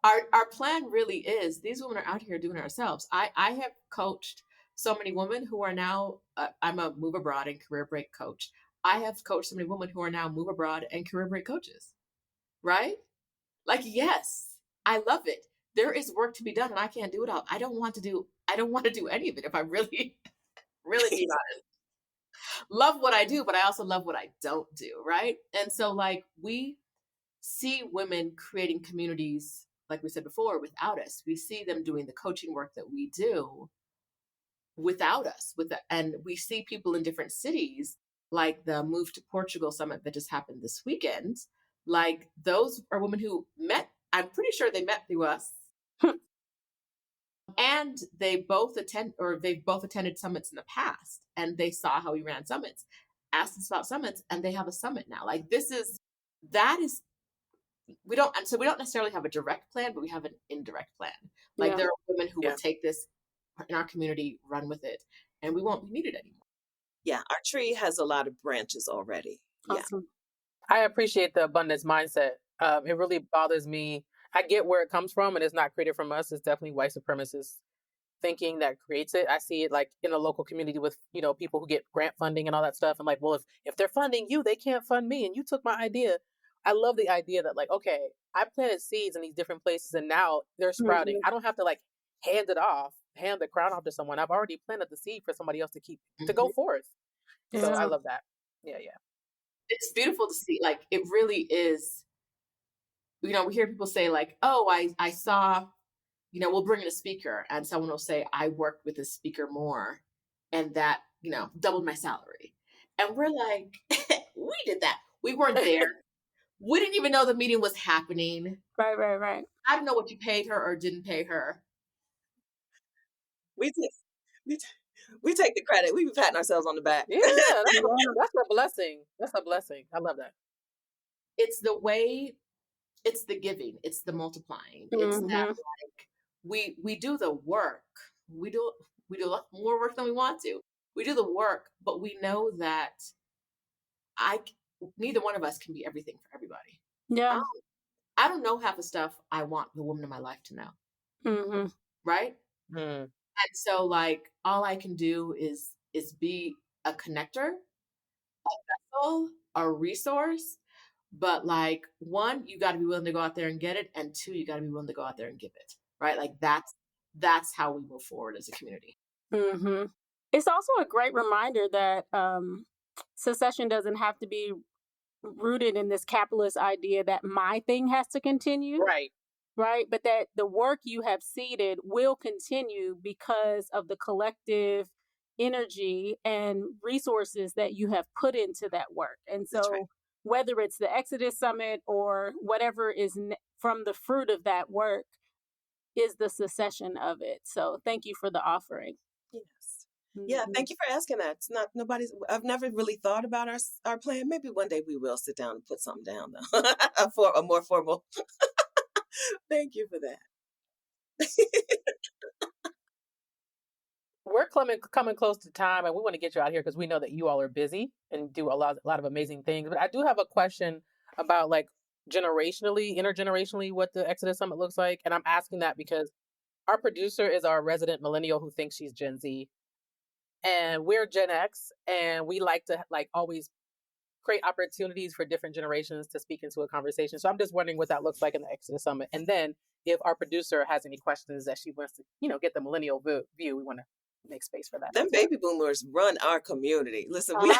Our plan really is, these women are out here doing it ourselves. I have coached so many women who are now, I'm a move abroad and career break coach. I have coached so many women who are now move abroad and career break coaches, right? Like, yes, I love it. There is work to be done and I can't do it all. I don't want to do any of it if I really, really be honest. Love what I do, but I also love what I don't do, right? And so like, we see women creating communities, like we said before, without us. We see them doing the coaching work that we do without us. And we see people in different cities, like the Move to Portugal Summit that just happened this weekend. Like, those are women who met, I'm pretty sure they met through us. And they've both attended summits in the past, and they saw how we ran summits. asked us about summits, and they have a summit now. Like we don't necessarily have a direct plan, but we have an indirect plan. Like there are women who will take this in our community, run with it, and we won't be needed anymore. Yeah, our tree has a lot of branches already. Awesome. I appreciate the abundance mindset. It really bothers me. I get where it comes from, and it's not created from us. It's definitely white supremacist thinking that creates it. I see it like in a local community with, people who get grant funding and all that stuff. I'm like, well, if they're funding you, they can't fund me. And you took my idea. I love the idea that, like, okay, I planted seeds in these different places and now they're sprouting. I don't have to hand the crown off to someone. I've already planted the seed for somebody else to go forth. So I love that. Yeah. It's beautiful to see. Like, it really is. We hear people say like, oh, I saw, we'll bring in a speaker, and someone will say, I worked with a speaker more, and that, doubled my salary. And we're like, we did that. We weren't there. We didn't even know the meeting was happening. Right. I don't know what you paid her or didn't pay her. We take the credit. We be patting ourselves on the back. Yeah, that's a blessing. That's a blessing. I love that. It's the way, it's the giving, it's the multiplying. It's that, like, we do the work. We do a lot more work than we want to. We do the work, but we know that neither one of us can be everything for everybody. Yeah. I don't know half the stuff I want the woman in my life to know. Right? And so, like, all I can do is be a connector, a vessel, a resource. But, like, one, you got to be willing to go out there and get it, and two, you got to be willing to go out there and give it. Right? Like, that's how we move forward as a community. It's also a great reminder that secession doesn't have to be rooted in this capitalist idea that my thing has to continue. Right. But that the work you have seeded will continue because of the collective energy and resources that you have put into that work. And so whether it's the Exodus Summit or whatever is from the fruit of that work is the secession of it. So thank you for the offering. Yes. Yeah, thank you for asking that. It's not I've never really thought about our plan. Maybe one day we will sit down and put something down though. For a more formal. Thank you for that. We're coming close to time, and we want to get you out here because we know that you all are busy and do a lot of amazing things. But I do have a question about, like, intergenerationally, what the Exodus Summit looks like. And I'm asking that because our producer is our resident millennial who thinks she's Gen Z. And we're Gen X, and we like to, like, always create opportunities for different generations to speak into a conversation. So I'm just wondering what that looks like in the Exodus Summit. And then if our producer has any questions that she wants to, get the millennial view, we want to make space for that. Them baby boomers run our community. Listen, we are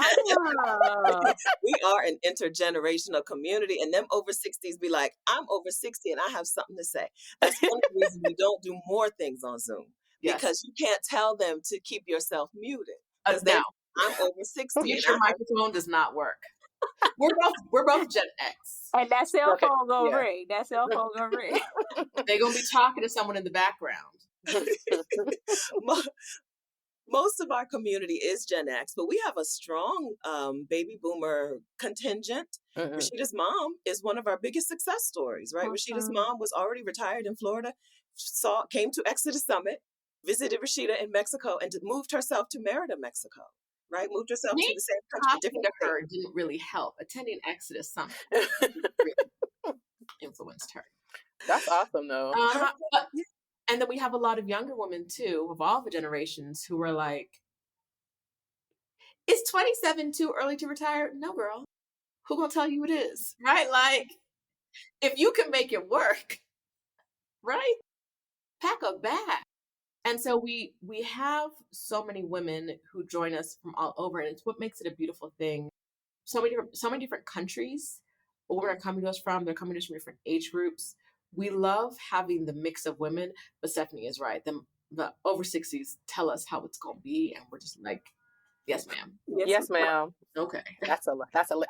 an intergenerational community, and them over 60s be like, I'm over 60 and I have something to say. That's one of the reasons we don't do more things on Zoom. Because you can't tell them to keep yourself muted. Now, I'm over 60. Your microphone does not work. We're both Gen X. And that cell phone gonna ring. That cell phone gonna ring. They're gonna be talking to someone in the background. Most of our community is Gen X, but we have a strong baby boomer contingent. Rashida's mom is one of our biggest success stories, right? Rashida's mom was already retired in Florida, came to Exodus Summit, visited Roshida in Mexico, and moved herself to Merida, Mexico, right? Moved herself to the same country. Talking to her didn't really help. Attending Exodus Summit really influenced her. That's awesome, though. And then we have a lot of younger women, too, of all the generations, who are like, is 27 too early to retire? No, girl. Who gonna tell you it is? Right? Like, if you can make it work, right? Pack a bag. And so we have so many women who join us from all over, and it's what makes it a beautiful thing. So many different countries women are coming to us from. They're coming to us from different age groups. We love having the mix of women, but Stephanie is right. The over 60s tell us how it's going to be, and we're just like, yes, ma'am. Yes, ma'am. Okay. That's a.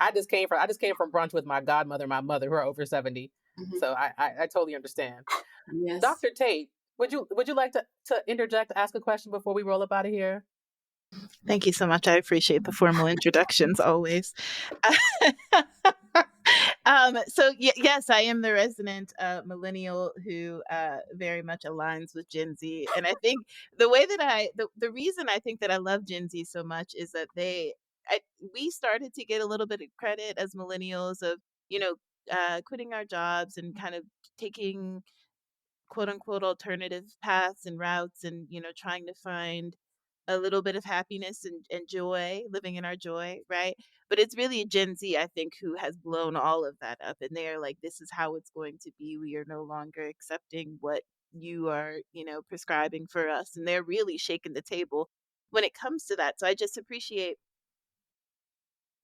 I just came from brunch with my godmother, my mother, who are over 70. So I totally understand. Yes. Dr. Tate, would you like to interject, ask a question before we roll up out of here? Thank you so much. I appreciate the formal introductions always. Yes, I am the resident millennial who very much aligns with Gen Z. And I think the way that the reason I think that I love Gen Z so much is that we started to get a little bit of credit as millennials of, quitting our jobs and kind of taking quote unquote alternative paths and routes and, trying to find a little bit of happiness and joy, living in our joy, right? But it's really Gen Z, I think, who has blown all of that up. And they're like, this is how it's going to be. We are no longer accepting what you are, prescribing for us. And they're really shaking the table when it comes to that. So I just appreciate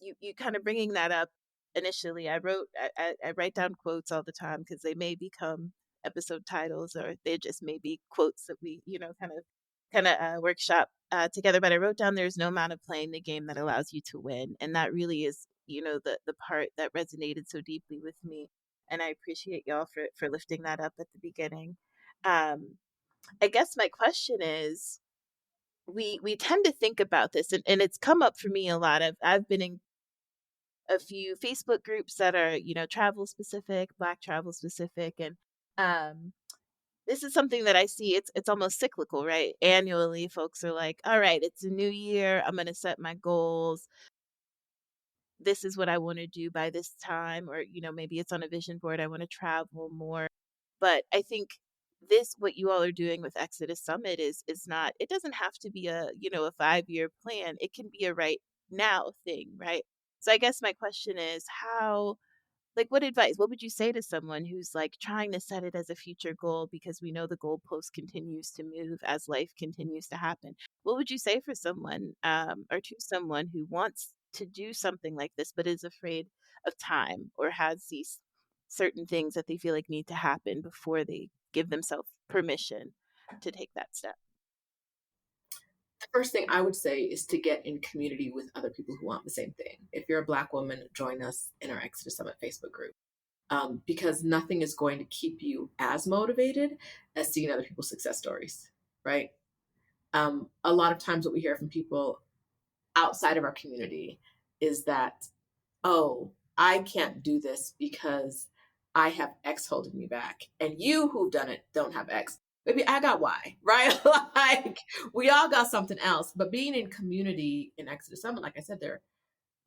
you kind of bringing that up initially. I write down quotes all the time because they may become episode titles or they just may be quotes that we, kind of workshop together. But I wrote down, there's no amount of playing the game that allows you to win. And that really is, the part that resonated so deeply with me. And I appreciate y'all for lifting that up at the beginning. I guess my question is, we tend to think about this and it's come up for me a lot. I've been in a few Facebook groups that are, travel specific, Black travel specific. And this is something that I see, it's almost cyclical, right? Annually, folks are like, all right, it's a new year. I'm going to set my goals. This is what I want to do by this time. Or, maybe it's on a vision board. I want to travel more. But I think what you all are doing with Exodus Summit is not, it doesn't have to be a 5-year plan. It can be a right now thing, right? So I guess my question is what would you say to someone who's like trying to set it as a future goal, because we know the goalpost continues to move as life continues to happen? What would you say for someone or to someone who wants to do something like this, but is afraid of time or has these certain things that they feel like need to happen before they give themselves permission to take that step? The first thing I would say is to get in community with other people who want the same thing. If you're a Black woman, join us in our Exodus Summit Facebook group. Because nothing is going to keep you as motivated as seeing other people's success stories, right? A lot of times what we hear from people outside of our community is that, oh, I can't do this because I have X holding me back. And you who've done it don't have X. Maybe I got Y, right? Like we all got something else. But being in community in Exodus Summit, like I said, there are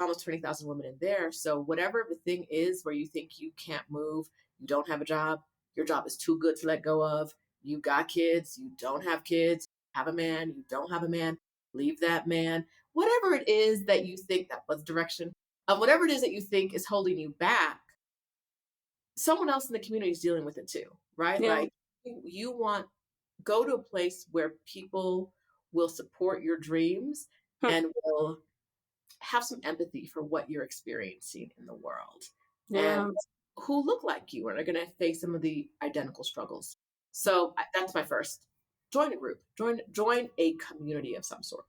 almost 20,000 women in there. So whatever the thing is where you think you can't move, you don't have a job, your job is too good to let go of, you got kids, you don't have kids, have a man, you don't have a man, leave that man, whatever it is that you think, that was direction, whatever it is that you think is holding you back, someone else in the community is dealing with it too, right? Yeah. Like go to a place where people will support your dreams and will have some empathy for what you're experiencing in the world, Yeah. and who look like you and are going to face some of the identical struggles. So that's my first. Join a group, join a community of some sort.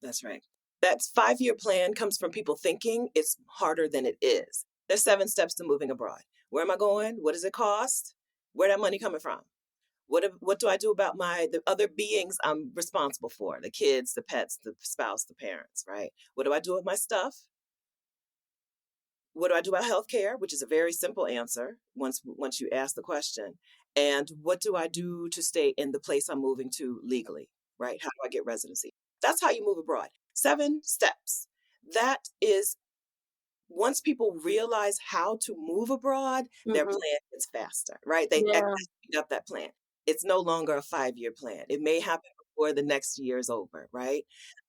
That's right. That 5-year plan comes from people thinking it's harder than it is. There's 7 steps to moving abroad. Where am I going? What does it cost? Where that money coming from? What do I do about the other beings I'm responsible for? The kids, the pets, the spouse, the parents, right? What do I do with my stuff? What do I do about healthcare? Which is a very simple answer once you ask the question. And what do I do to stay in the place I'm moving to legally, right? How do I get residency? That's how you move abroad. 7 steps. That is, once people realize how to move abroad, their plan gets faster, right? They speed up that plan. It's no longer a 5-year plan. It may happen before the next year is over, right?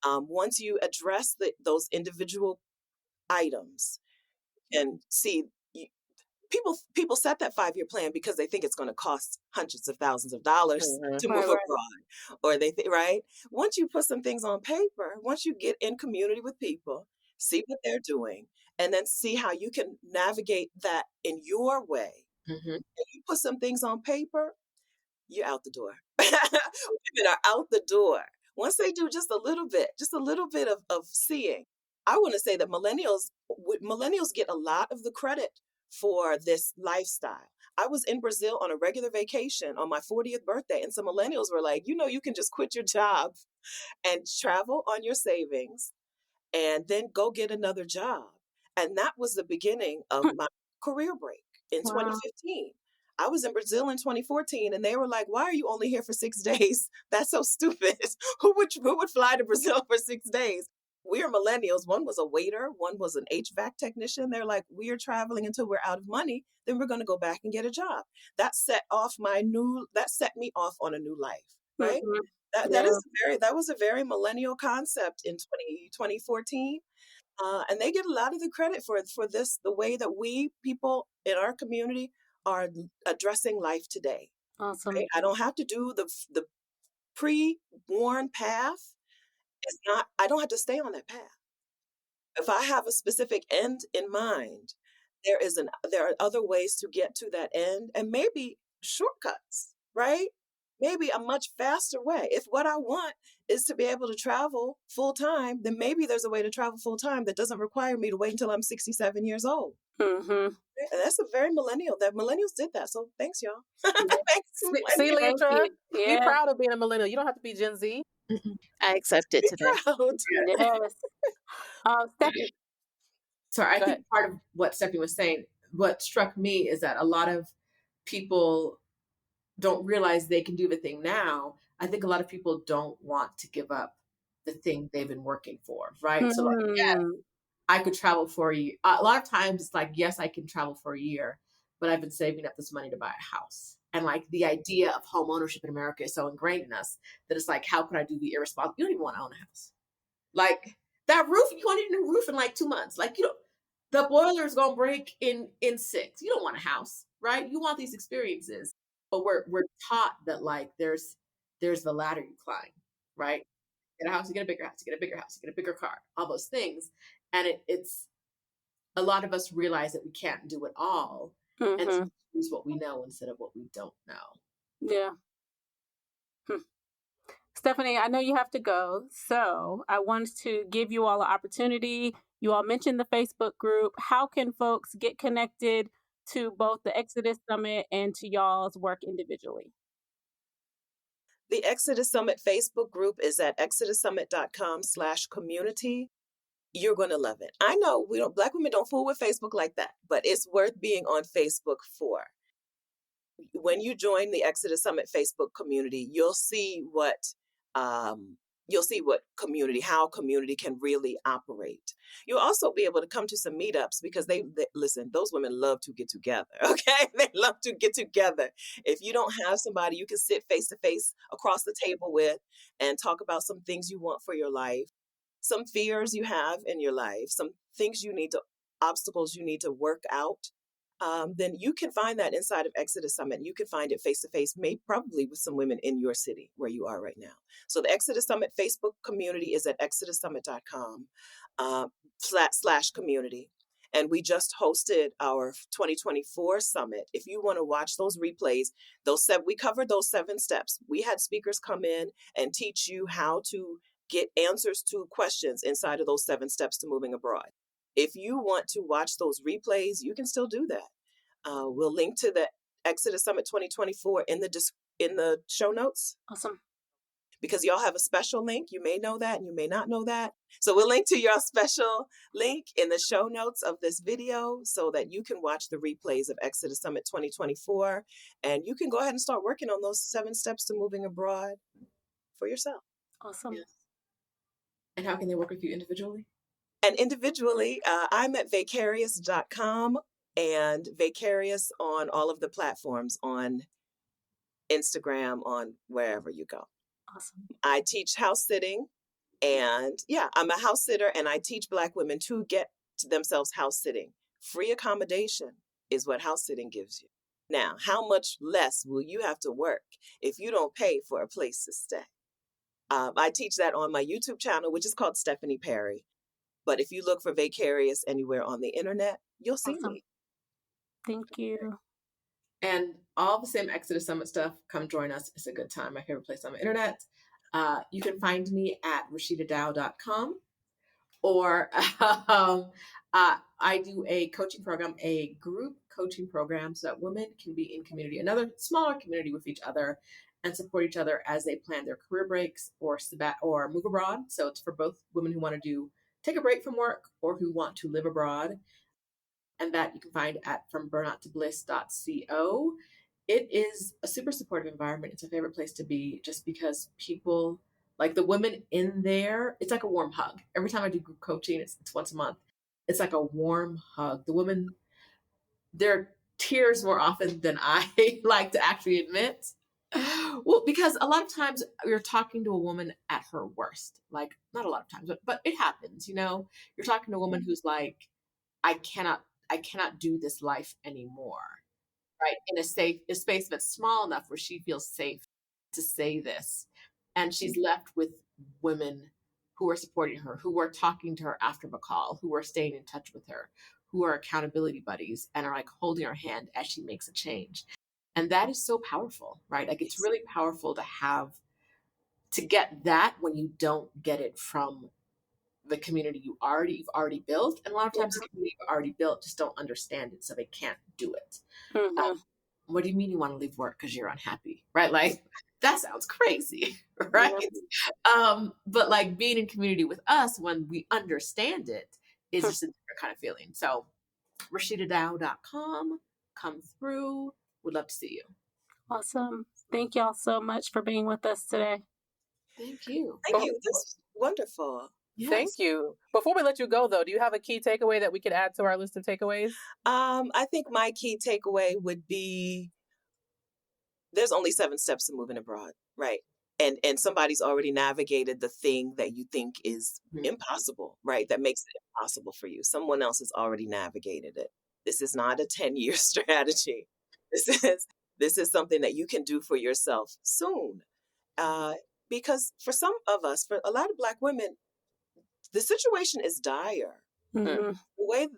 Once you address those individual items and see, people set that 5-year plan because they think it's going to cost hundreds of thousands of dollars to move abroad, or they think, right? Once you put some things on paper, once you get in community with people, see what they're doing, and then see how you can navigate that in your way. And you put some things on paper, you're out the door. Women are out the door. Once they do just a little bit of seeing. I want to say that millennials get a lot of the credit for this lifestyle. I was in Brazil on a regular vacation on my 40th birthday, and some millennials were like, you can just quit your job and travel on your savings and then go get another job. And that was the beginning of my career break in Wow. 2015. I was in Brazil in 2014, and they were like, "Why are you only here for 6 days? That's so stupid. Who would fly to Brazil for 6 days?" We are millennials. One was a waiter, one was an HVAC technician. They're like, "We are traveling until we're out of money. Then we're going to go back and get a job." That set me off on a new life, right? Mhm. That was a very millennial concept in 2014. And they get a lot of the credit for this, the way that we people in our community are addressing life today. Awesome. Right? I don't have to do the pre-worn path. I don't have to stay on that path. If I have a specific end in mind, there are other ways to get to that end, and maybe shortcuts, right? Maybe a much faster way. If what I want is to be able to travel full time, then maybe there's a way to travel full time that doesn't require me to wait until I'm 67 years old. Mm-hmm. And that's a very millennial. That millennials did that. So thanks, y'all. Thanks, See, millennials. Leatra, be Yeah. proud of being a millennial. You don't have to be Gen Z. I accept it Be today. proud. Yes. Stephanie. So I Go think ahead. part of what Stephanie was saying, what struck me is that a lot of people don't realize they can do the thing now. I think a lot of people don't want to give up the thing they've been working for, right? So like, yes, I could travel for a year. A lot of times it's like, yes, I can travel for a year, but I've been saving up this money to buy a house. And like the idea of home ownership in America is so ingrained in us that it's like, how could I do the irresponsible? You don't even want to own a house. Like that roof, you want a new roof in like 2 months. Like, the boiler is gonna break in 6. You don't want a house, right? You want these experiences. But we're taught that like there's the ladder you climb, right? Get a house, you get a bigger house, you get a bigger house, you get a bigger car, all those things. And it's a lot of us realize that we can't do it all, and so we choose what we know instead of what we don't know. Yeah. Stephanie, I know you have to go, so I wanted to give you all an opportunity. You all mentioned the Facebook group. How can folks get connected to both the Exodus Summit and to y'all's work individually? The Exodus Summit Facebook group is at exodussummit.com/community. You're going to love it. I know Black women don't fool with Facebook like that, but it's worth being on Facebook for. When you join the Exodus Summit Facebook community, you'll see how community can really operate. You'll also be able to come to some meetups because they listen, those women love to get together. Okay. They love to get together. If you don't have somebody you can sit face to face across the table with and talk about some things you want for your life, some fears you have in your life, some things obstacles you need to work out, then you can find that inside of Exodus Summit. You can find it face to face, probably with some women in your city where you are right now. So the Exodus Summit Facebook community is at exodussummit.com /community. And we just hosted our 2024 summit. If you want to watch those replays, we covered those 7 steps. We had speakers come in and teach you how to get answers to questions inside of those 7 steps to moving abroad. If you want to watch those replays, you can still do that. We'll link to the Exodus Summit 2024 in the show notes. Awesome. Because y'all have a special link. You may know that and you may not know that. So we'll link to your special link in the show notes of this video so that you can watch the replays of Exodus Summit 2024. And you can go ahead and start working on those 7 steps to moving abroad for yourself. Awesome. Yes. And how can they work with you individually? And individually, I'm at vicarious.com and Vicarious on all of the platforms, on Instagram, on wherever you go. Awesome. I teach house sitting, and I'm a house sitter, and I teach Black women to get to themselves house sitting. Free accommodation is what house sitting gives you. Now, how much less will you have to work if you don't pay for a place to stay? I teach that on my YouTube channel, which is called Stephanie Perry. But if you look for Vicarious anywhere on the internet, you'll see me. Thank you. And all the same Exodus Summit stuff, come join us. It's a good time. My favorite place on the internet. You can find me at RoshidaDowe.com, or I do a coaching program, a group coaching program so that women can be in community, another smaller community with each other, and support each other as they plan their career breaks or move abroad. So it's for both women who want to take a break from work or who want to live abroad. And that you can find at FromBurnoutToBliss.co. It is a super supportive environment. It's a favorite place to be just because people, like the women in there, it's like a warm hug. Every time I do group coaching, it's once a month. It's like a warm hug. The women, their tears more often than I like to actually admit. Well, because a lot of times you're talking to a woman at her worst. Like, not a lot of times, but it happens, you know? You're talking to a woman who's like, I cannot do this life anymore, right? In a space that's small enough where she feels safe to say this. And she's left with women who are supporting her, who are talking to her after the call, who are staying in touch with her, who are accountability buddies and are like holding her hand as she makes a change. And that is so powerful, right? Like it's really powerful to get that when you don't get it from the community you've already built. And a lot of times the community you've already built just don't understand it, so they can't do it. Mm-hmm. What do you mean you want to leave work because you're unhappy, right? Like that sounds crazy, right? But like being in community with us when we understand it is just a different kind of feeling. So RoshidaDowe.com, come through. Would love to see you. Awesome. Thank y'all so much for being with us today. Thank you. Thank you. This was wonderful. Yes. Thank you. Before we let you go, though, do you have a key takeaway that we could add to our list of takeaways? I think my key takeaway would be there's only 7 steps to moving abroad, right? And somebody's already navigated the thing that you think is impossible, right? That makes it impossible for you. Someone else has already navigated it. This is not a 10-year strategy. This is something that you can do for yourself soon. Because for some of us, for a lot of Black women, the situation is dire. Mm-hmm.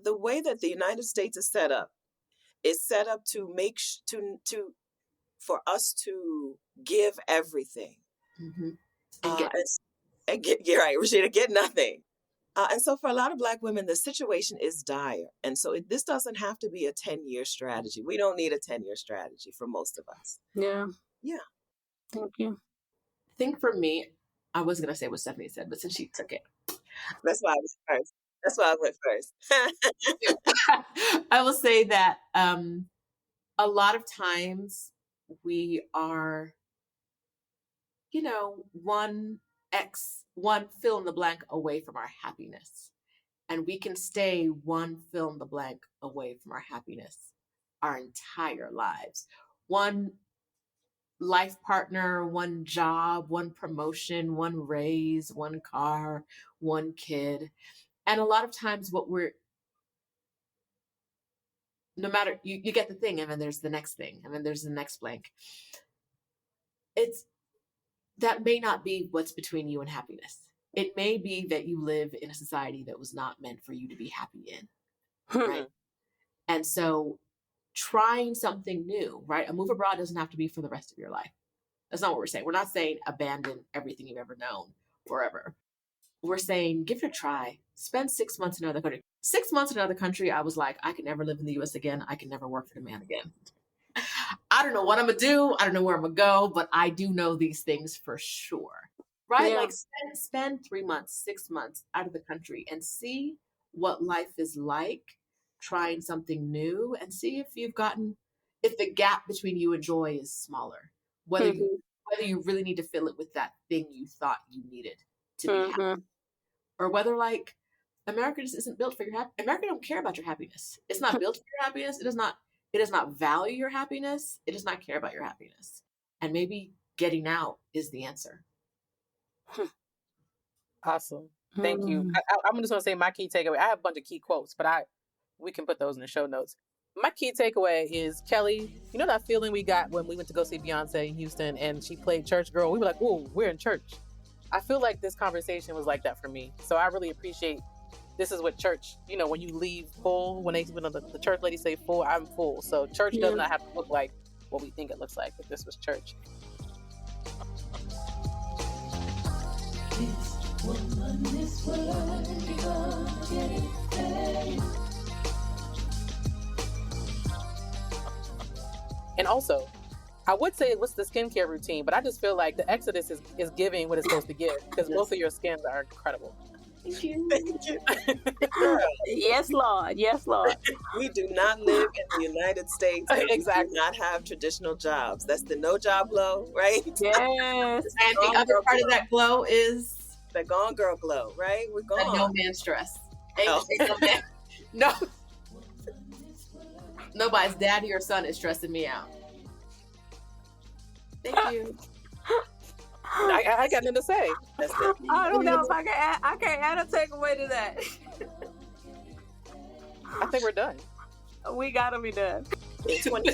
The way that the United States is set up to make for us to give everything. Mm-hmm. You're right, Roshida, get nothing. And so for a lot of Black women, the situation is dire. And so this doesn't have to be a 10-year strategy. We don't need a 10-year strategy for most of us. Yeah. Yeah. Thank you. I think for me, I was going to say what Stephanie said, but since she took it. That's why I was first. That's why I went first. I will say that a lot of times we are, one fill in the blank away from our happiness. And we can stay one fill in the blank away from our happiness our entire lives. One life partner, one job, one promotion, one raise, one car, one kid. And a lot of times no matter, you get the thing, and then there's the next thing, and then there's the next blank. That may not be what's between you and happiness. It may be that you live in a society that was not meant for you to be happy in, right? And so trying something new, right? A move abroad doesn't have to be for the rest of your life. That's not what we're saying. We're not saying abandon everything you've ever known forever. We're saying give it a try. Spend 6 months in another country. 6 months in another country, I was like, I could never live in the U.S. again. I can never work for the man again. I don't know what I'm going to do. I don't know where I'm going to go, but I do know these things for sure, right? Yeah. Like spend 3 months, 6 months out of the country and see what life is like trying something new, and see if the gap between you and joy is smaller, whether you really need to fill it with that thing you thought you needed to be happy, or whether like America just isn't built for your happiness. America don't care about your happiness. It's not built for your happiness. It does not value your happiness. It does not care about your happiness. And maybe getting out is the answer. Awesome. Thank you. I'm just going to say my key takeaway. I have a bunch of key quotes, but we can put those in the show notes. My key takeaway is, Kelli, you know that feeling we got when we went to go see Beyonce in Houston and she played Church Girl? We were like, whoa, we're in church. I feel like this conversation was like that for me. So I really appreciate this is what church, when you leave full, when the church ladies say full, I'm full. So church does not have to look like what we think it looks like, but this was church. This woman, this world, you're gonna get it. also, I would say what's the skincare routine, but I just feel like the Exodus is giving what it's supposed to give because both of your skins are incredible. Thank you. Yes, Lord. Yes, Lord. We do not live in the United States. And Exactly. We do not have traditional jobs. That's the no job glow, right? Yes. And the other part of that glow is The gone girl glow, right? We're the gone. no man stress. Oh. Ain't no man. No. Nobody's daddy or son is stressing me out. Thank you. I got nothing to say. That's it. I don't know if I can't add or take away to that. I think we're done. We gotta be done. 20.